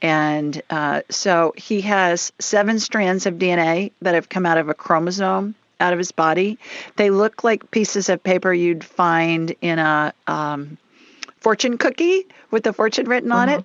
Speaker 1: And so he has 7 strands of DNA that have come out of a chromosome out of his body. They look like pieces of paper you'd find in a fortune cookie with the fortune written on it.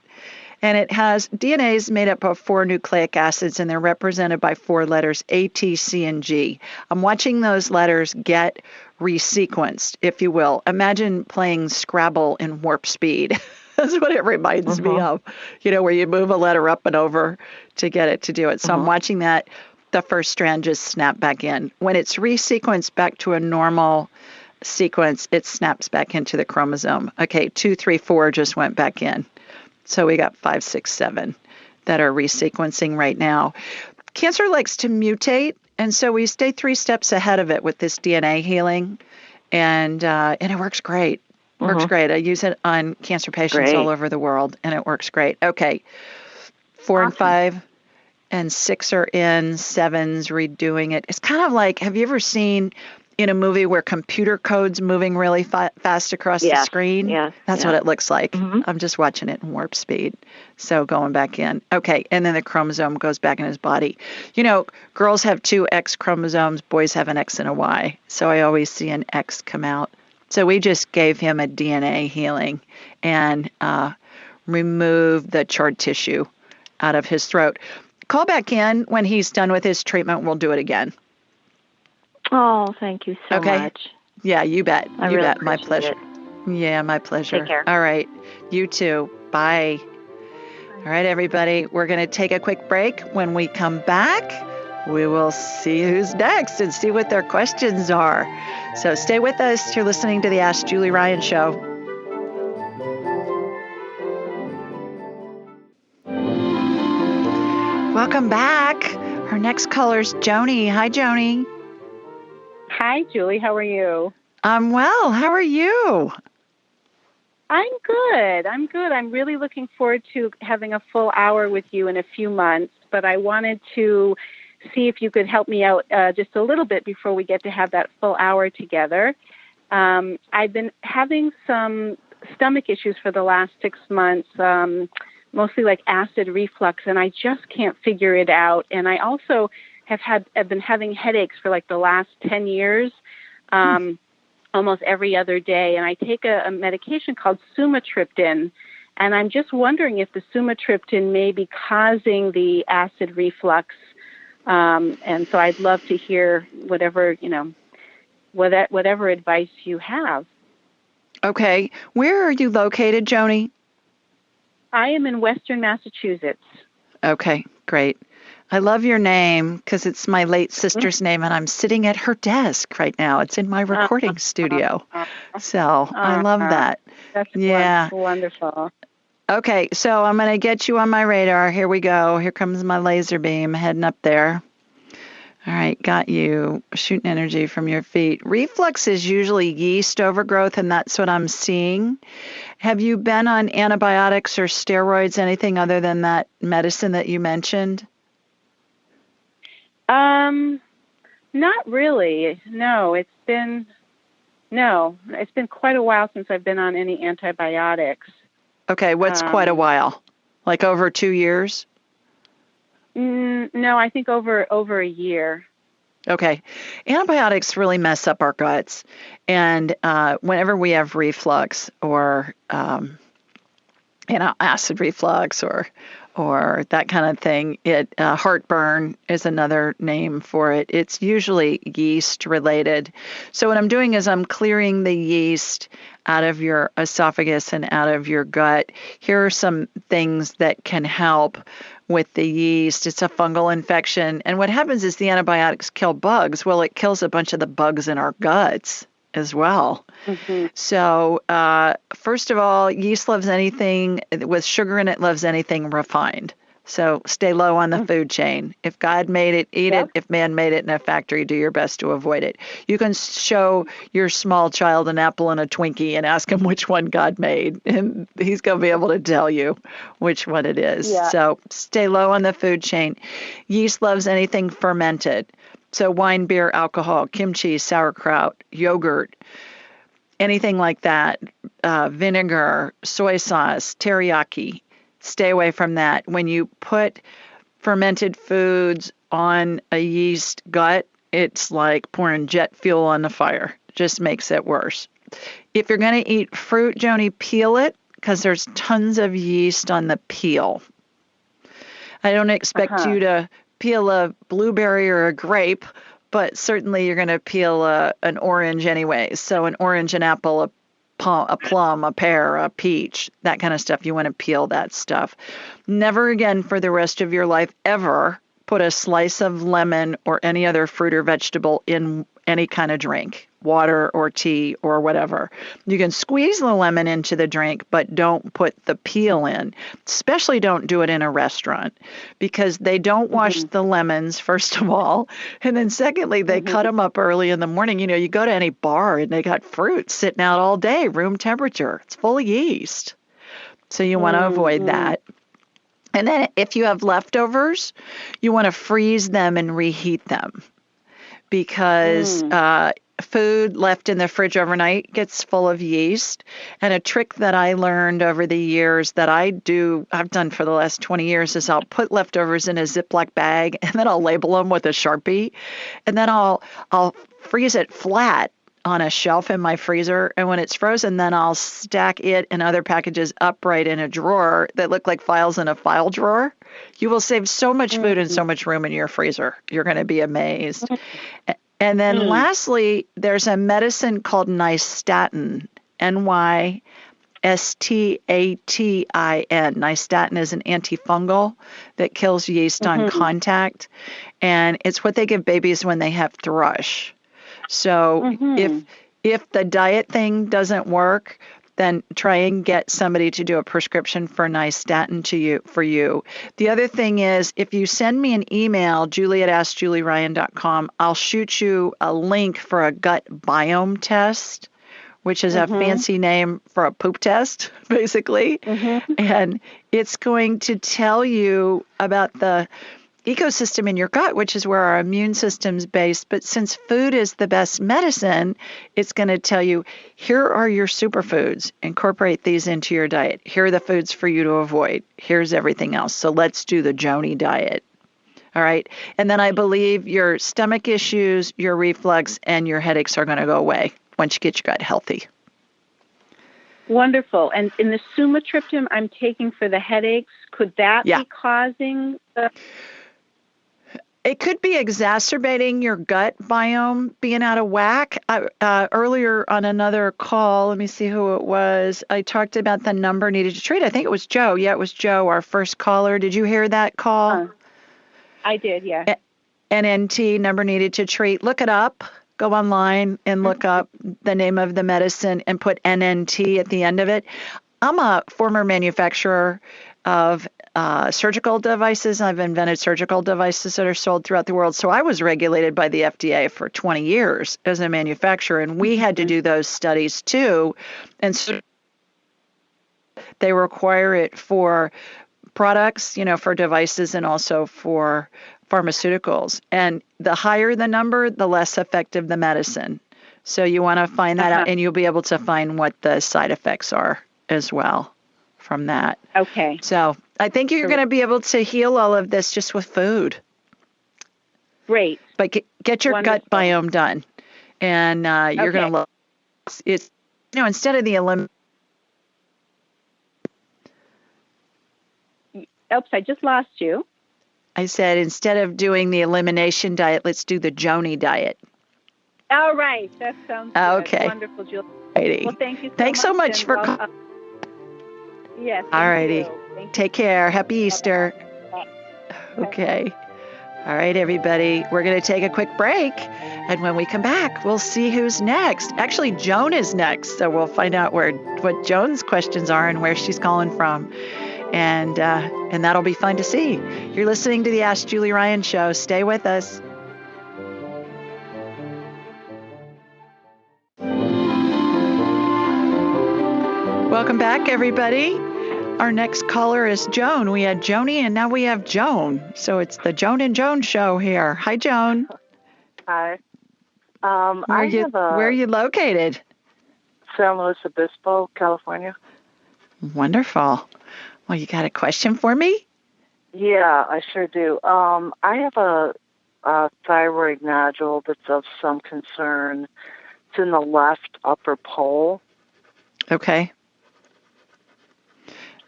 Speaker 1: And it has DNAs made up of 4 nucleic acids, and they're represented by 4 letters, A, T, C, and G. I'm watching those letters get resequenced, if you will. Imagine playing Scrabble in warp speed. That's what it reminds me of, where you move a letter up and over to get it to do it. So I'm watching that. The first strand just snap back in. When it's resequenced back to a normal sequence, it snaps back into the chromosome. Okay, 2, 3, 4 just went back in. So we got 5, 6, 7 that are resequencing right now. Cancer likes to mutate, and so we stay 3 steps ahead of it with this DNA healing, and it works great. Works great. I use it on cancer patients all over the world, and it works great. Okay, 4 and 5 and 6 are in, 7's redoing it. It's kind of like, have you ever seen in a movie where computer code's moving really fast across the screen? That's what it looks like. I'm just watching it in warp speed. So going back in. Okay, and then the chromosome goes back in his body. Girls have 2 X chromosomes, boys have an X and a Y. So I always see an X come out. So we just gave him a DNA healing and removed the charred tissue out of his throat. Call back in when he's done with his treatment. We'll do it again.
Speaker 9: Oh, thank you so much.
Speaker 1: Yeah, you bet.
Speaker 9: You bet.
Speaker 1: My pleasure.
Speaker 9: It.
Speaker 1: Yeah, my pleasure.
Speaker 9: Take care.
Speaker 1: All right. You too. Bye. All right, everybody, we're going to take a quick break. When we come back, we will see who's next and see what their questions are. So stay with us. You're listening to the Ask Julie Ryan Show. Welcome back. Our next caller's Joni. Hi, Joni.
Speaker 10: Hi, Julie. How are you?
Speaker 1: I'm well. How are you?
Speaker 10: I'm good. I'm really looking forward to having a full hour with you in a few months, but I wanted to see if you could help me out just a little bit before we get to have that full hour together. I've been having some stomach issues for the last 6 months, mostly like acid reflux, and I just can't figure it out. And I also have been having headaches for like the last 10 years. Almost every other day, and I take a medication called sumatriptan, and I'm just wondering if the sumatriptan may be causing the acid reflux, and so I'd love to hear whatever advice you have.
Speaker 1: Okay. Where are you located, Joni?
Speaker 10: I am in Western Massachusetts.
Speaker 1: Okay, great. I love your name because it's my late sister's name, and I'm sitting at her desk right now. It's in my recording studio. So I love that.
Speaker 10: That's wonderful.
Speaker 1: Okay, so I'm going to get you on my radar. Here we go. Here comes my laser beam heading up there. All right, got you. Shooting energy from your feet. Reflux is usually yeast overgrowth, and that's what I'm seeing. Have you been on antibiotics or steroids, anything other than that medicine that you mentioned?
Speaker 10: Not really. No, it's been quite a while since I've been on any antibiotics.
Speaker 1: Okay, what's quite a while? Like over 2 years?
Speaker 10: No, I think over a year.
Speaker 1: Okay. Antibiotics really mess up our guts. And whenever we have reflux or, acid reflux or that kind of thing, heartburn is another name for it. It's usually yeast related. So what I'm doing is I'm clearing the yeast out of your esophagus and out of your gut. Here are some things that can help with the yeast. It's a fungal infection. And what happens is the antibiotics kill bugs. Well, it kills a bunch of the bugs in our guts as well. Mm-hmm. So first of all, yeast loves anything with sugar in it, loves anything refined. So stay low on the food chain. If God made it, eat it. If man made it in a factory, do your best to avoid it. You can show your small child an apple and a Twinkie and ask him which one God made, and he's going to be able to tell you which one it is. Yeah. So stay low on the food chain. Yeast loves anything fermented. So wine, beer, alcohol, kimchi, sauerkraut, yogurt, anything like that, vinegar, soy sauce, teriyaki. Stay away from that. When you put fermented foods on a yeast gut, it's like pouring jet fuel on the fire. It just makes it worse. If you're going to eat fruit, Joni, peel it because there's tons of yeast on the peel. I don't expect you to peel a blueberry or a grape, but certainly you're going to peel an orange anyway. So an orange, an apple, a plum, a pear, a peach, that kind of stuff. You want to peel that stuff. Never again for the rest of your life ever put a slice of lemon or any other fruit or vegetable in any kind of drink, water or tea or whatever. You can squeeze the lemon into the drink, but don't put the peel in. Especially don't do it in a restaurant because they don't wash the lemons, first of all. And then secondly, they cut them up early in the morning. You know, you go to any bar and they got fruit sitting out all day, room temperature. It's full of yeast. So you want to avoid that. And then if you have leftovers, you want to freeze them and reheat them because food left in the fridge overnight gets full of yeast. And a trick that I learned over the years that I've done for the last 20 years is I'll put leftovers in a Ziploc bag and then I'll label them with a Sharpie. And then I'll freeze it flat on a shelf in my freezer. And when it's frozen, then I'll stack it and other packages upright in a drawer that look like files in a file drawer. You will save so much food and so much room in your freezer. You're going to be amazed. And then lastly, there's a medicine called nystatin, Nystatin is an antifungal that kills yeast on contact, and it's what they give babies when they have thrush. So if the diet thing doesn't work, then try and get somebody to do a prescription for nystatin for you. The other thing is, if you send me an email, julie@askjulieryan.com, I'll shoot you a link for a gut biome test, which is a fancy name for a poop test, basically. And it's going to tell you about the ecosystem in your gut, which is where our immune system's based. But since food is the best medicine, it's going to tell you, here are your superfoods. Incorporate these into your diet. Here are the foods for you to avoid. Here's everything else. So let's do the Joni diet. All right. And then I believe your stomach issues, your reflux, and your headaches are going to go away once you get your gut healthy.
Speaker 10: Wonderful. And in the sumatriptan I'm taking for the headaches, could that be causing the...
Speaker 1: It could be exacerbating your gut biome being out of whack. Earlier on another call, let me see who it was, I talked about the number needed to treat. I think it was Joe. Yeah, it was Joe, our first caller. Did you hear that call?
Speaker 10: I did, yeah.
Speaker 1: NNT, number needed to treat. Look it up. Go online and look up the name of the medicine and put NNT at the end of it. I'm a former manufacturer of surgical devices. I've invented surgical devices that are sold throughout the world. So I was regulated by the FDA for 20 years as a manufacturer, and we had to do those studies too. And so they require it for products, for devices and also for pharmaceuticals. And the higher the number, the less effective the medicine. So you want to find that out, and you'll be able to find what the side effects are as well from that.
Speaker 10: Okay.
Speaker 1: So I think you're going to be able to heal all of this just with food.
Speaker 10: Great.
Speaker 1: But get your gut biome done. And you're going to love it. Instead of the
Speaker 10: Oops, I just lost you.
Speaker 1: I said, instead of doing the elimination diet, let's do the Joni diet.
Speaker 10: All right. That sounds good.
Speaker 1: Okay.
Speaker 10: Wonderful, Julie.
Speaker 1: Righty.
Speaker 10: Well, thank you so
Speaker 1: Thanks
Speaker 10: much.
Speaker 1: so much for calling.
Speaker 10: Yes.
Speaker 1: All righty. Take care. Happy Easter.
Speaker 10: Bye.
Speaker 1: Okay. All right, everybody. We're going to take a quick break. And when we come back, we'll see who's next. Actually, Joan is next. So we'll find out what Joan's questions are and where she's calling from. And that'll be fun to see. You're listening to the Ask Julie Ryan Show. Stay with us. Welcome back, everybody. Our next caller is Joan. We had Joni, and now we have Joan. So it's the Joan and Joan show here. Hi, Joan.
Speaker 11: Hi.
Speaker 1: Where are you located?
Speaker 11: San Luis Obispo, California.
Speaker 1: Wonderful. Well, you got a question for me?
Speaker 11: Yeah, I sure do. I have a thyroid nodule that's of some concern. It's in the left upper pole.
Speaker 1: Okay.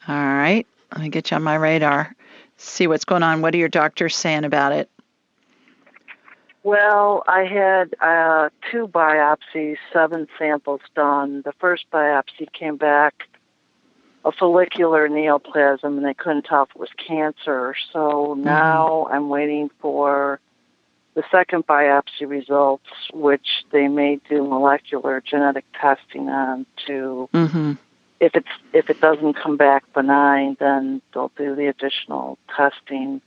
Speaker 1: All right. Let me get you on my radar. See what's going on. What are your doctors saying about it?
Speaker 11: Well, I had 2 biopsies, 7 samples done. The first biopsy came back a follicular neoplasm, and they couldn't tell if it was cancer. So now I'm waiting for the second biopsy results, which they may do molecular genetic testing on to. If it doesn't come back benign, then they'll do the additional testing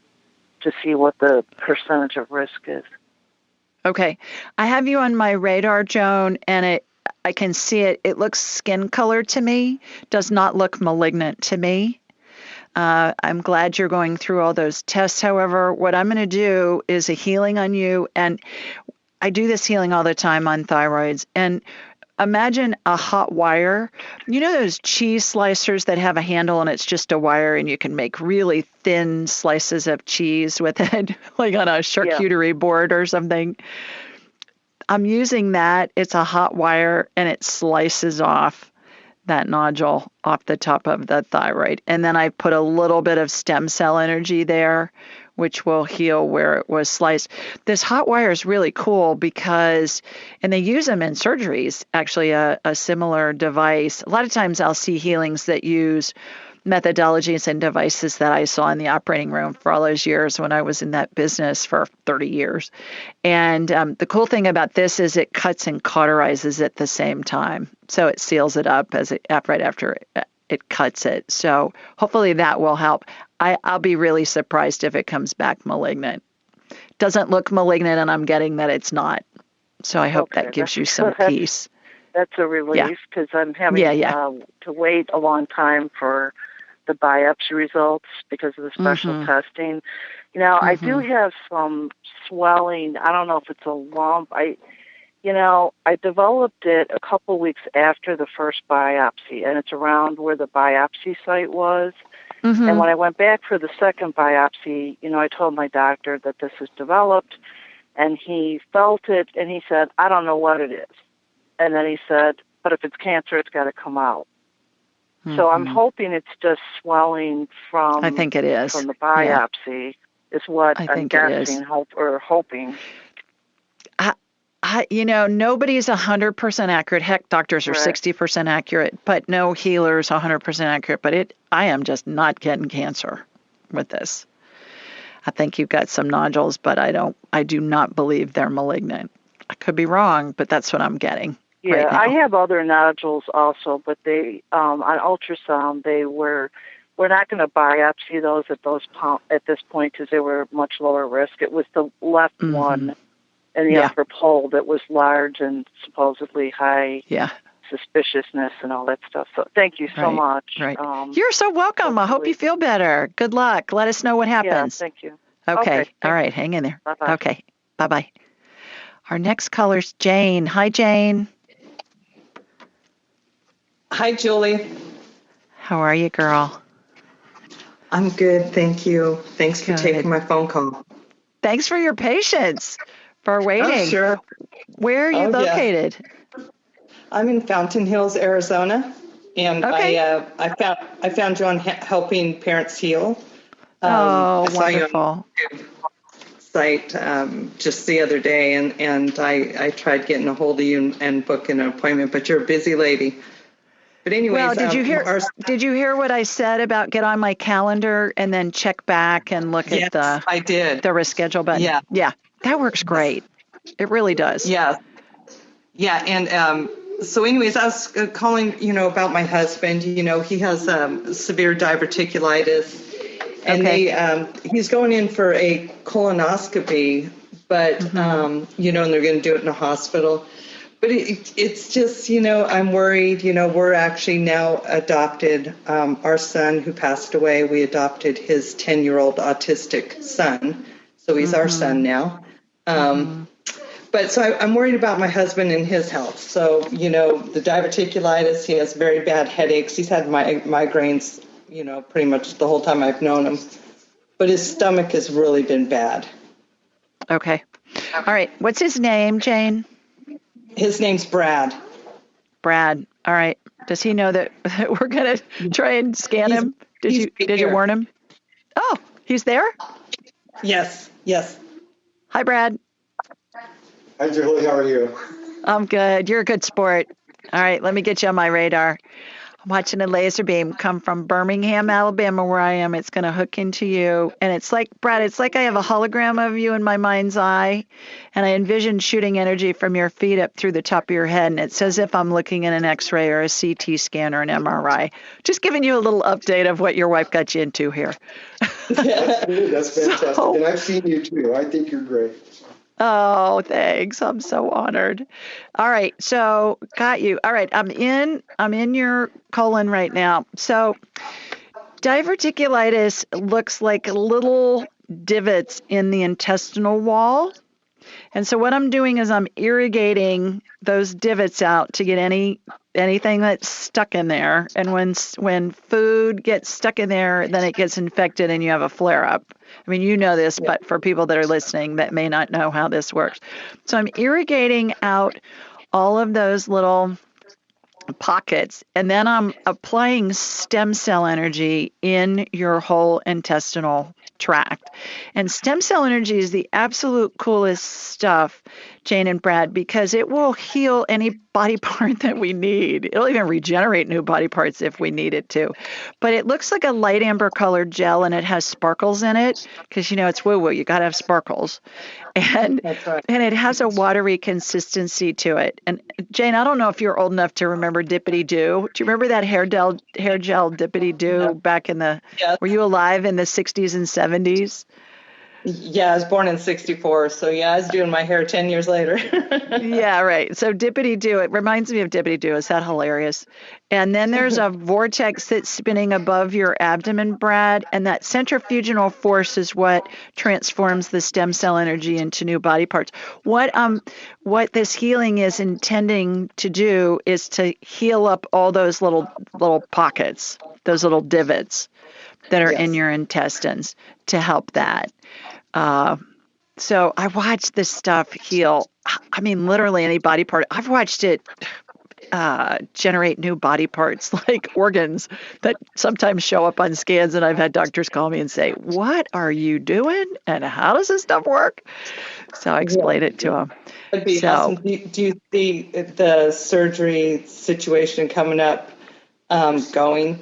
Speaker 11: to see what the percentage of risk is.
Speaker 1: Okay. I have you on my radar, Joan, and I can see it. It looks skin color to me, does not look malignant to me. I'm glad you're going through all those tests. However, what I'm going to do is a healing on you, and I do this healing all the time on thyroids. And imagine a hot wire. You know those cheese slicers that have a handle and it's just a wire, and you can make really thin slices of cheese with it, like on a charcuterie board or something? I'm using that. It's a hot wire, and it slices off that nodule off the top of the thyroid. And then I put a little bit of stem cell energy there which will heal where it was sliced. This hot wire is really cool because, and they use them in surgeries, actually a similar device. A lot of times I'll see healings that use methodologies and devices that I saw in the operating room for all those years when I was in that business for 30 years. And the cool thing about this is it cuts and cauterizes at the same time. So it seals it up right after it cuts it. So hopefully that will help. I'll be really surprised if it comes back malignant. Doesn't look malignant, and I'm getting that it's not. So I hope that gives you some peace.
Speaker 11: That's a relief because I'm having to wait a long time for the biopsy results because of the special testing. Now, I do have some swelling. I don't know if it's a lump. I developed it a couple weeks after the first biopsy, and it's around where the biopsy site was. And when I went back for the second biopsy, I told my doctor that this is developed, and he felt it, and he said, I don't know what it is. And then he said, but if it's cancer, it's got to come out. So I'm hoping it's just swelling from,
Speaker 1: I think it is.
Speaker 11: From the biopsy is what I'm guessing, hoping.
Speaker 1: Nobody's 100% accurate. Heck, doctors are 60% accurate, but no healer's 100% accurate. But I am just not getting cancer with this. I think you've got some nodules, but I do not believe they're malignant. I could be wrong, but that's what I'm getting.
Speaker 11: Yeah,
Speaker 1: right now.
Speaker 11: I have other nodules also, but they on ultrasound we're not going to biopsy those at this point because they were much lower risk. It was the left one in the upper pole that was large and supposedly high suspiciousness and all that stuff. So thank you so much.
Speaker 1: Right. You're so welcome. I hope you feel better. Good luck. Let us know what happens.
Speaker 11: Yeah, thank you.
Speaker 1: Okay. All right. Hang in there.
Speaker 11: Bye-bye.
Speaker 1: Okay. Bye-bye. Our next caller's Jane. Hi, Jane.
Speaker 12: Hi, Julie.
Speaker 1: How are you, girl?
Speaker 12: I'm good, thank you. Thanks for taking my phone call.
Speaker 1: Thanks for your patience, for waiting.
Speaker 12: Oh, sure.
Speaker 1: Where are you located?
Speaker 12: Yeah. I'm in Fountain Hills, Arizona, and I found you on Helping Parents Heal.
Speaker 1: Wonderful.
Speaker 12: Site just the other day, and I tried getting a hold of you and booking an appointment, but you're a busy lady. But anyways,
Speaker 1: well, did you hear what I said about get on my calendar and then check back and look at the reschedule button? Yeah, that works great. It really does.
Speaker 12: Yeah, and so anyways, I was calling, about my husband. He has severe diverticulitis, and he's going in for a colonoscopy, but and they're going to do it in a hospital. But it's just, I'm worried. We're actually now adopted our son who passed away. We adopted his 10-year-old autistic son. So he's our son now. But so I'm worried about my husband and his health. So, the diverticulitis, he has very bad headaches. He's had migraines, pretty much the whole time I've known him. But his stomach has really been bad.
Speaker 1: Okay. All right. What's his name, Jane?
Speaker 12: His name's Brad.
Speaker 1: Brad. All right. Does he know that we're going to try and scan him? Did you warn him? Oh, he's there?
Speaker 12: Yes.
Speaker 1: Hi, Brad.
Speaker 13: Hi, Julie. How are you?
Speaker 1: I'm good. You're a good sport. All right. Let me get you on my radar. I'm watching a laser beam come from Birmingham, Alabama, where I am. It's going to hook into you. And it's like, Brad, it's like I have a hologram of you in my mind's eye. And I envision shooting energy from your feet up through the top of your head. And it's as if I'm looking at an X-ray or a CT scan or an MRI. Just giving you a little update of what your wife got you into here.
Speaker 13: That's fantastic. And I've seen you too. I think you're great.
Speaker 1: Oh, thanks. I'm so honored. All right. So got you. All right. I'm in your colon right now. So diverticulitis looks like little divots in the intestinal wall. And so what I'm doing is I'm irrigating those divots out to get anything that's stuck in there. And when food gets stuck in there, then it gets infected and you have a flare up. I mean, you know this, but for people that are listening that may not know how this works. So I'm irrigating out all of those little pockets, and then I'm applying stem cell energy in your whole intestinal tract. And stem cell energy is the absolute coolest stuff, Jane and Brad, because it will heal any body part that we need. It'll even regenerate new body parts if we need it to. But it looks like a light amber colored gel, and it has sparkles in it because, it's woo-woo. You got to have sparkles. And
Speaker 12: That's right.
Speaker 1: and it has a watery consistency to it. And Jane, I don't know if you're old enough to remember Dippity Doo. Do you remember that hair gel Dippity Doo back in the?
Speaker 12: Yes.
Speaker 1: Were you alive in the 60s and 70s?
Speaker 12: Yeah, I was born in 64, so I was doing my hair 10 years later.
Speaker 1: Yeah, right. So Dippity Doo, it reminds me of Dippity Doo. Is that hilarious? And then there's a vortex that's spinning above your abdomen, Brad, and that centrifugal force is what transforms the stem cell energy into new body parts. What this healing is intending to do is to heal up all those little pockets, those little divots that are in your intestines to help that. So I watched this stuff heal. I mean, literally any body part. I've watched it generate new body parts, like organs that sometimes show up on scans. And I've had doctors call me and say, "What are you doing? And how does this stuff work?" So I explained it to them.
Speaker 12: That'd be awesome. Do you see the surgery situation coming up going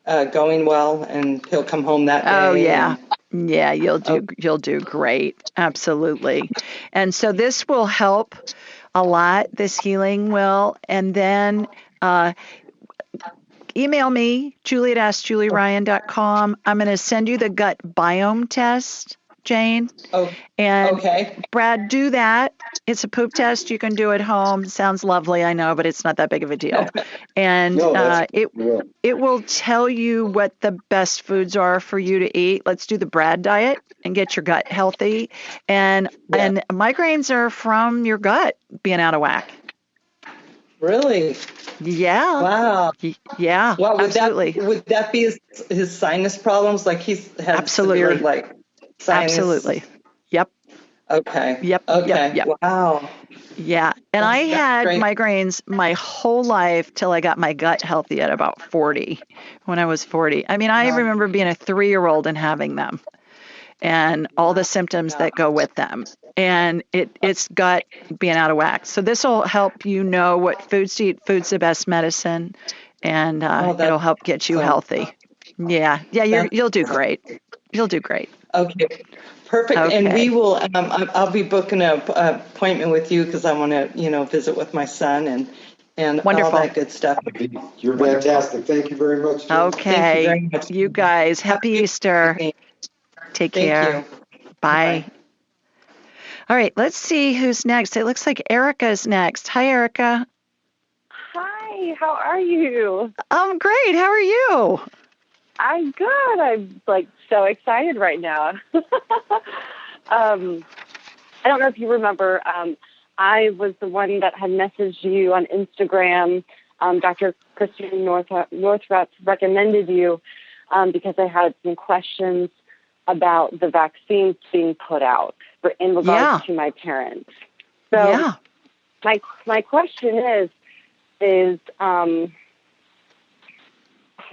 Speaker 12: well, and he'll come home that day?
Speaker 1: Oh, yeah. Yeah, you'll do great. Absolutely. And so this will help a lot, this healing will. And then email me, julie@askjulieryan.com. I'm going to send you the gut biome test, Jane. And Brad, do that. It's a poop test you can do at home. Sounds lovely, I know, but it's not that big of a deal. And it will tell you what the best foods are for you to eat. Let's do the Brad diet and get your gut healthy. And migraines are from your gut being out of whack.
Speaker 12: Really?
Speaker 1: Yeah.
Speaker 12: Wow.
Speaker 1: Yeah.
Speaker 12: Well,
Speaker 1: absolutely.
Speaker 12: Would that be his sinus problems? Like he's had severe, sinus?
Speaker 1: Absolutely. Yep.
Speaker 12: Okay.
Speaker 1: Yep.
Speaker 12: Okay.
Speaker 1: Yep.
Speaker 12: Wow.
Speaker 1: Yeah. And I had migraines my whole life till I got my gut healthy at about 40, when I was 40. I mean, I remember being a 3-year-old and having them and all the symptoms that go with them. And it's gut being out of whack. So this will help you know what foods to eat. Food's the best medicine. And it'll help get you healthy. Yeah. Yeah. You'll do great. You'll do great.
Speaker 12: Okay. Perfect. Okay. And we will, I'll be booking an appointment with you because I want to, visit with my son and
Speaker 1: Wonderful.
Speaker 12: all that good stuff.
Speaker 13: You're fantastic. Thank you very much, Jim.
Speaker 1: Okay.
Speaker 12: Thank you very much.
Speaker 1: You guys, happy Easter. Take care.
Speaker 12: Thank you.
Speaker 1: Bye. All right, let's see who's next. It looks like Erica's next. Hi, Erica.
Speaker 14: Hi, how are you?
Speaker 1: I'm great. How are you?
Speaker 14: I'm good. I'm so excited right now. I don't know if you remember, I was the one that had messaged you on Instagram. Dr. Christine Northrup recommended you because I had some questions about the vaccines being put out in regards to my parents. So my question is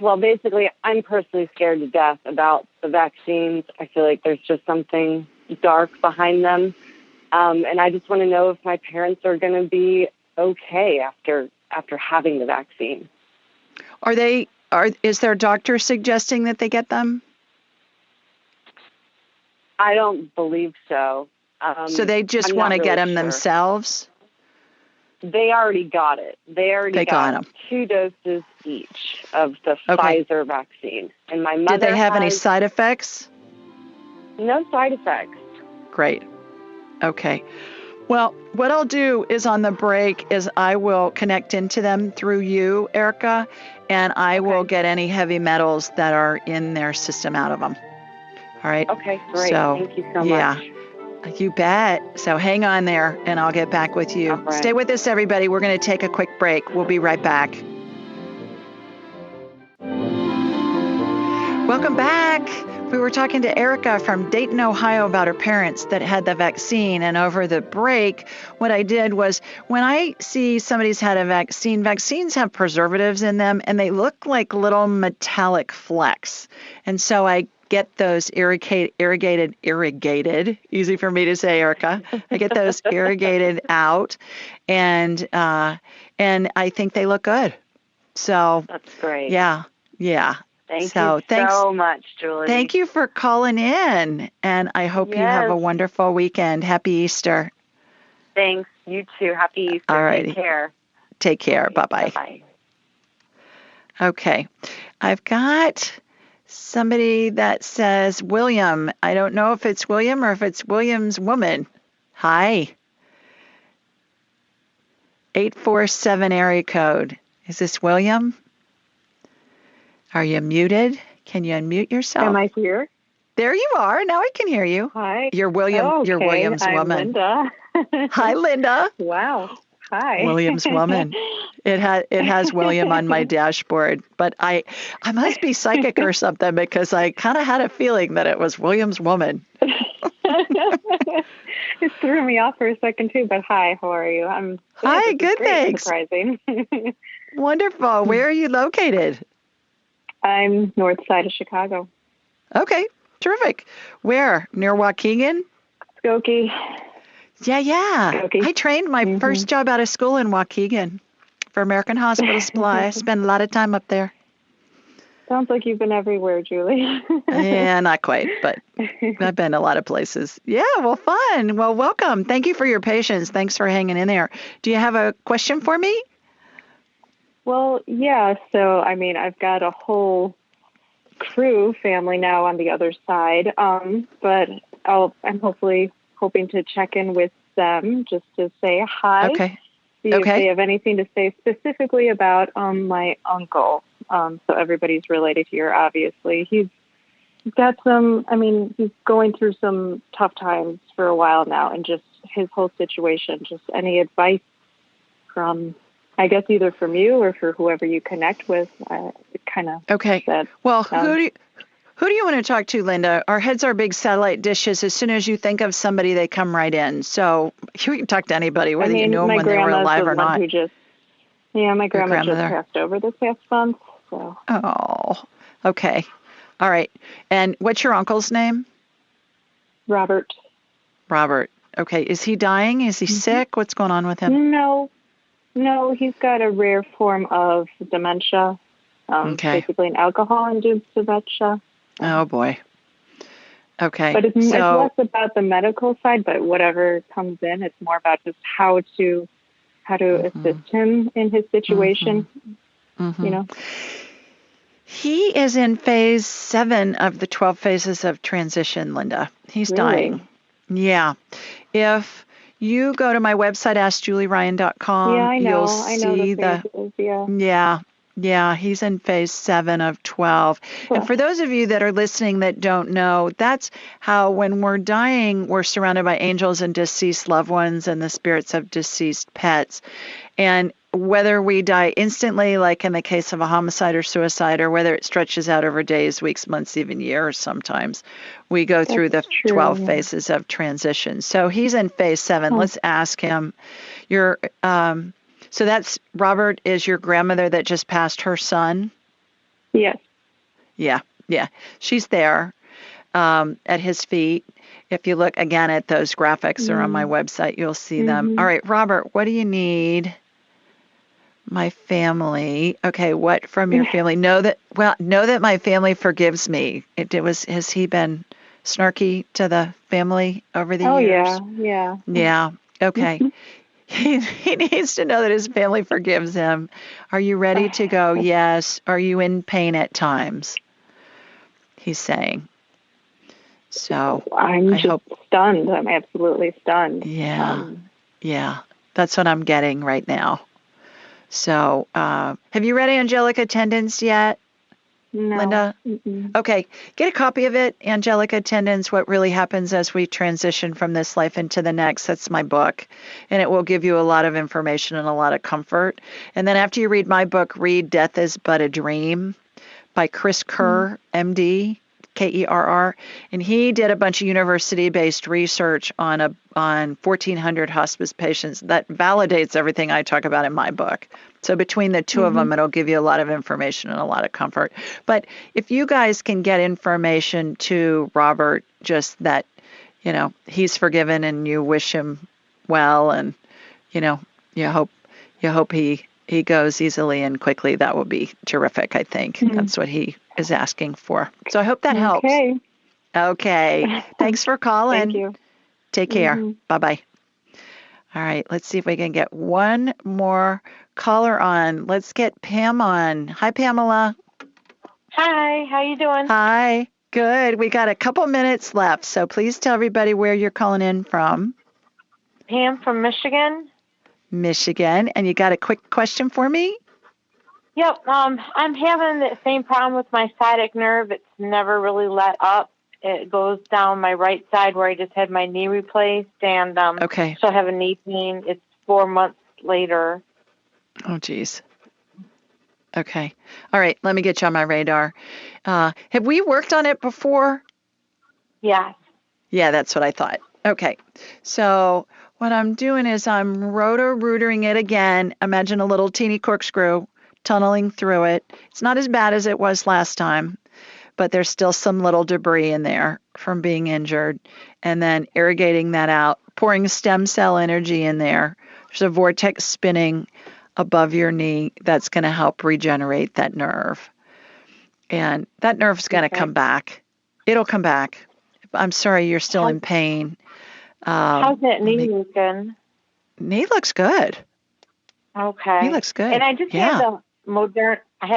Speaker 14: well, basically, I'm personally scared to death about the vaccines. I feel like there's just something dark behind them. And I just want to know if my parents are going to be okay after having the vaccine.
Speaker 1: Is their doctor suggesting that they get them?
Speaker 14: I don't believe so.
Speaker 1: So they just want to get them themselves?
Speaker 14: They already got it. They already got them. 2 doses each of the Pfizer vaccine. And my mother
Speaker 1: Did they have any side effects?
Speaker 14: No side effects.
Speaker 1: Great. Okay. Well, what I'll do is on the break is I will connect into them through you, Erica, and I will get any heavy metals that are in their system out of them. All right?
Speaker 14: Okay, great. Thank you so much.
Speaker 1: Yeah. You bet. So hang on there, and I'll get back with you. Right. Stay with us, everybody. We're going to take a quick break. We'll be right back. Welcome back. We were talking to Erica from Dayton, Ohio about her parents that had the vaccine. And over the break, what I did was when I see somebody's had a vaccine, vaccines have preservatives in them and they look like little metallic flecks. And so I get those irrigated, easy for me to say, Erica. I get those irrigated out and I think they look good. So
Speaker 15: that's great.
Speaker 1: Yeah.
Speaker 15: Thanks so much, Julie.
Speaker 1: Thank you for calling in, and I hope you have a wonderful weekend. Happy Easter.
Speaker 15: Thanks. You too. Happy Easter.
Speaker 1: All righty.
Speaker 15: Take care.
Speaker 1: Take care. Bye-bye.
Speaker 15: Bye-bye.
Speaker 1: Okay. I've got somebody that says William. I don't know if it's William or if it's William's woman. Hi. 847 area code. Is this William? Are you muted? Can you unmute yourself?
Speaker 16: Am I here?
Speaker 1: There you are. Now I can hear you.
Speaker 16: Hi.
Speaker 1: You're William.
Speaker 16: Okay.
Speaker 1: You're William's
Speaker 16: I'm
Speaker 1: woman.
Speaker 16: Linda.
Speaker 1: Hi, Linda.
Speaker 16: Wow. Hi.
Speaker 1: William's woman. It has William on my dashboard, but I must be psychic or something because I kind of had a feeling that it was William's woman.
Speaker 16: It threw me off for a second too. But hi, how are you?
Speaker 1: Hi. Good. Thanks.
Speaker 16: Surprising.
Speaker 1: Wonderful. Where are you located?
Speaker 16: I'm north side of Chicago.
Speaker 1: Okay, terrific. Where? Near Waukegan?
Speaker 16: Skokie.
Speaker 1: Yeah.
Speaker 16: Skokie.
Speaker 1: I trained my first job out of school in Waukegan for American Hospital Supply. I spent a lot of time up there.
Speaker 16: Sounds like you've been everywhere, Julie.
Speaker 1: Yeah, not quite, but I've been a lot of places. Yeah, well, fun. Well, welcome. Thank you for your patience. Thanks for hanging in there. Do you have a question for me?
Speaker 16: Well, yeah. So, I mean, I've got a whole family now on the other side, but I'm hoping to check in with them just to say hi.
Speaker 1: Okay.
Speaker 16: See if they have anything to say specifically about my uncle. So everybody's related here, obviously. He's got he's going through some tough times for a while now, and just his whole situation. Just any advice from, I guess, either from you or for whoever you connect with. Kind of.
Speaker 1: Okay. Well, who do you want to talk to, Linda? Our heads are big satellite dishes. As soon as you think of somebody, they come right in. So you can talk to anybody, whether you know them when they were alive or not.
Speaker 16: My grandma just passed over this past month. So.
Speaker 1: Oh, okay. All right. And what's your uncle's name?
Speaker 16: Robert.
Speaker 1: Robert. Okay. Is he dying? Is he sick? What's going on with him?
Speaker 16: No, he's got a rare form of dementia. Basically an alcohol-induced dementia.
Speaker 1: Oh, boy. Okay.
Speaker 16: But it's less about the medical side, but whatever comes in, it's more about just how to assist him in his situation, you know.
Speaker 1: He is in phase 7 of the 12 phases of transition, Linda. He's dying. Yeah. If you go to my website, AskJulieRyan.com, you'll see the phases, Yeah, he's in phase 7 of 12. Cool. And for those of you that are listening that don't know, that's how when we're dying, we're surrounded by angels and deceased loved ones and the spirits of deceased pets. And whether we die instantly, like in the case of a homicide or suicide, or whether it stretches out over days, weeks, months, even years sometimes, we go through the 12 phases of transition. So he's in phase 7. Let's ask him. So that's Robert is your grandmother that just passed her son?
Speaker 16: Yes.
Speaker 1: Yeah. She's there at his feet. If you look again at those graphics are on my website, you'll see them. All right, Robert, what do you need? My family. Okay, what from your family? Know that my family forgives me. Has he been snarky to the family over the years?
Speaker 16: Oh yeah.
Speaker 1: Yeah. Okay. He needs to know that his family forgives him. Are you ready to go? Yes. Are you in pain at times? He's saying. So
Speaker 16: I'm stunned. I'm absolutely stunned.
Speaker 1: Yeah. That's what I'm getting right now. So have you read Angelic Attendance yet?
Speaker 16: No.
Speaker 1: Linda? Okay. Get a copy of it, Angelic Attendance, What Really Happens as We Transition from This Life into the Next. That's my book. And it will give you a lot of information and a lot of comfort. And then after you read my book, read Death is But a Dream by Chris Kerr, MD. Kerr, and he did a bunch of university-based research on 1,400 hospice patients that validates everything I talk about in my book. So between the two of them, it'll give you a lot of information and a lot of comfort. But if you guys can get information to Robert, just that, he's forgiven and you wish him well, and, you hope he goes easily and quickly, that will be terrific, I think. That's what he is asking for. So I hope that helps. Okay. Thanks for calling.
Speaker 16: Thank you.
Speaker 1: Take care. Bye-bye. All right. Let's see if we can get one more caller on. Let's get Pam on. Hi, Pamela.
Speaker 17: Hi. How you doing?
Speaker 1: Hi. Good. We got a couple minutes left, so please tell everybody where you're calling in from.
Speaker 17: Pam from Michigan.
Speaker 1: Michigan. And you got a quick question for me?
Speaker 17: Yep. I'm having the same problem with my sciatic nerve. It's never really let up. It goes down my right side where I just had my knee replaced, and still have a knee pain. It's 4 months later.
Speaker 1: Oh, geez. Okay. All right. Let me get you on my radar. Have we worked on it before?
Speaker 17: Yeah.
Speaker 1: Yeah, that's what I thought. Okay. So what I'm doing is I'm roto-rootering it again. Imagine a little teeny corkscrew tunneling through it. It's not as bad as it was last time, but there's still some little debris in there from being injured. And then irrigating that out, pouring stem cell energy in there. There's a vortex spinning above your knee that's going to help regenerate that nerve. And that nerve's going to come back. It'll come back. I'm sorry you're still in pain.
Speaker 17: How's that knee looking?
Speaker 1: Knee looks good.
Speaker 17: Okay.
Speaker 1: Knee looks good.
Speaker 17: And I just had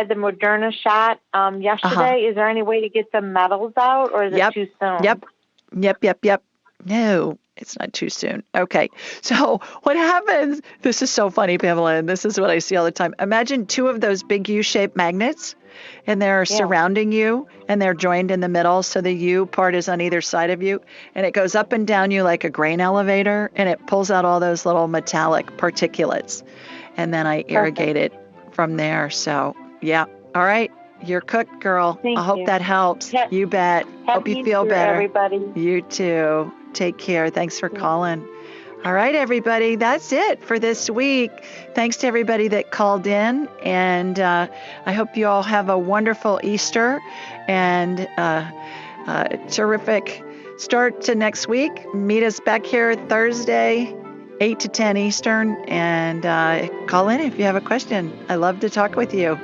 Speaker 17: the Moderna shot yesterday. Is there any way to get the metals out, or is it too soon?
Speaker 1: Yep. No, it's not too soon. Okay. So what happens, this is so funny, Pamela, and this is what I see all the time. Imagine two of those big U-shaped magnets, and they're surrounding you, and they're joined in the middle, so the U part is on either side of you, and it goes up and down you like a grain elevator, and it pulls out all those little metallic particulates, and then I irrigate it from there. So, yeah. All right. You're cooked, girl. I hope that helps. Yep. You bet. Hope you feel better.
Speaker 17: Everybody.
Speaker 1: You too. Take care. Thanks for calling. All right, everybody. That's it for this week. Thanks to everybody that called in. And I hope you all have a wonderful Easter and a terrific start to next week. Meet us back here Thursday, 8 to 10 Eastern. And call in if you have a question. I love to talk with you.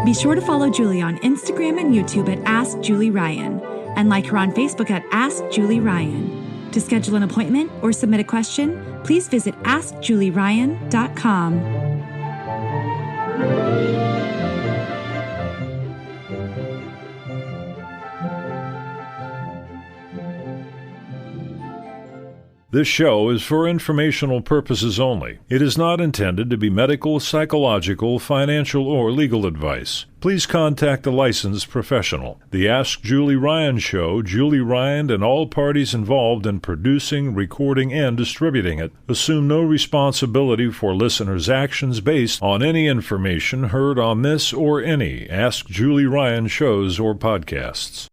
Speaker 18: Be sure to follow Julie on Instagram and YouTube at Ask Julie Ryan, and like her on Facebook at Ask Julie Ryan. To schedule an appointment or submit a question, please visit AskJulieRyan.com.
Speaker 19: This show is for informational purposes only. It is not intended to be medical, psychological, financial, or legal advice. Please contact a licensed professional. The Ask Julie Ryan Show, Julie Ryan and all parties involved in producing, recording, and distributing it assume no responsibility for listeners' actions based on any information heard on this or any Ask Julie Ryan shows or podcasts.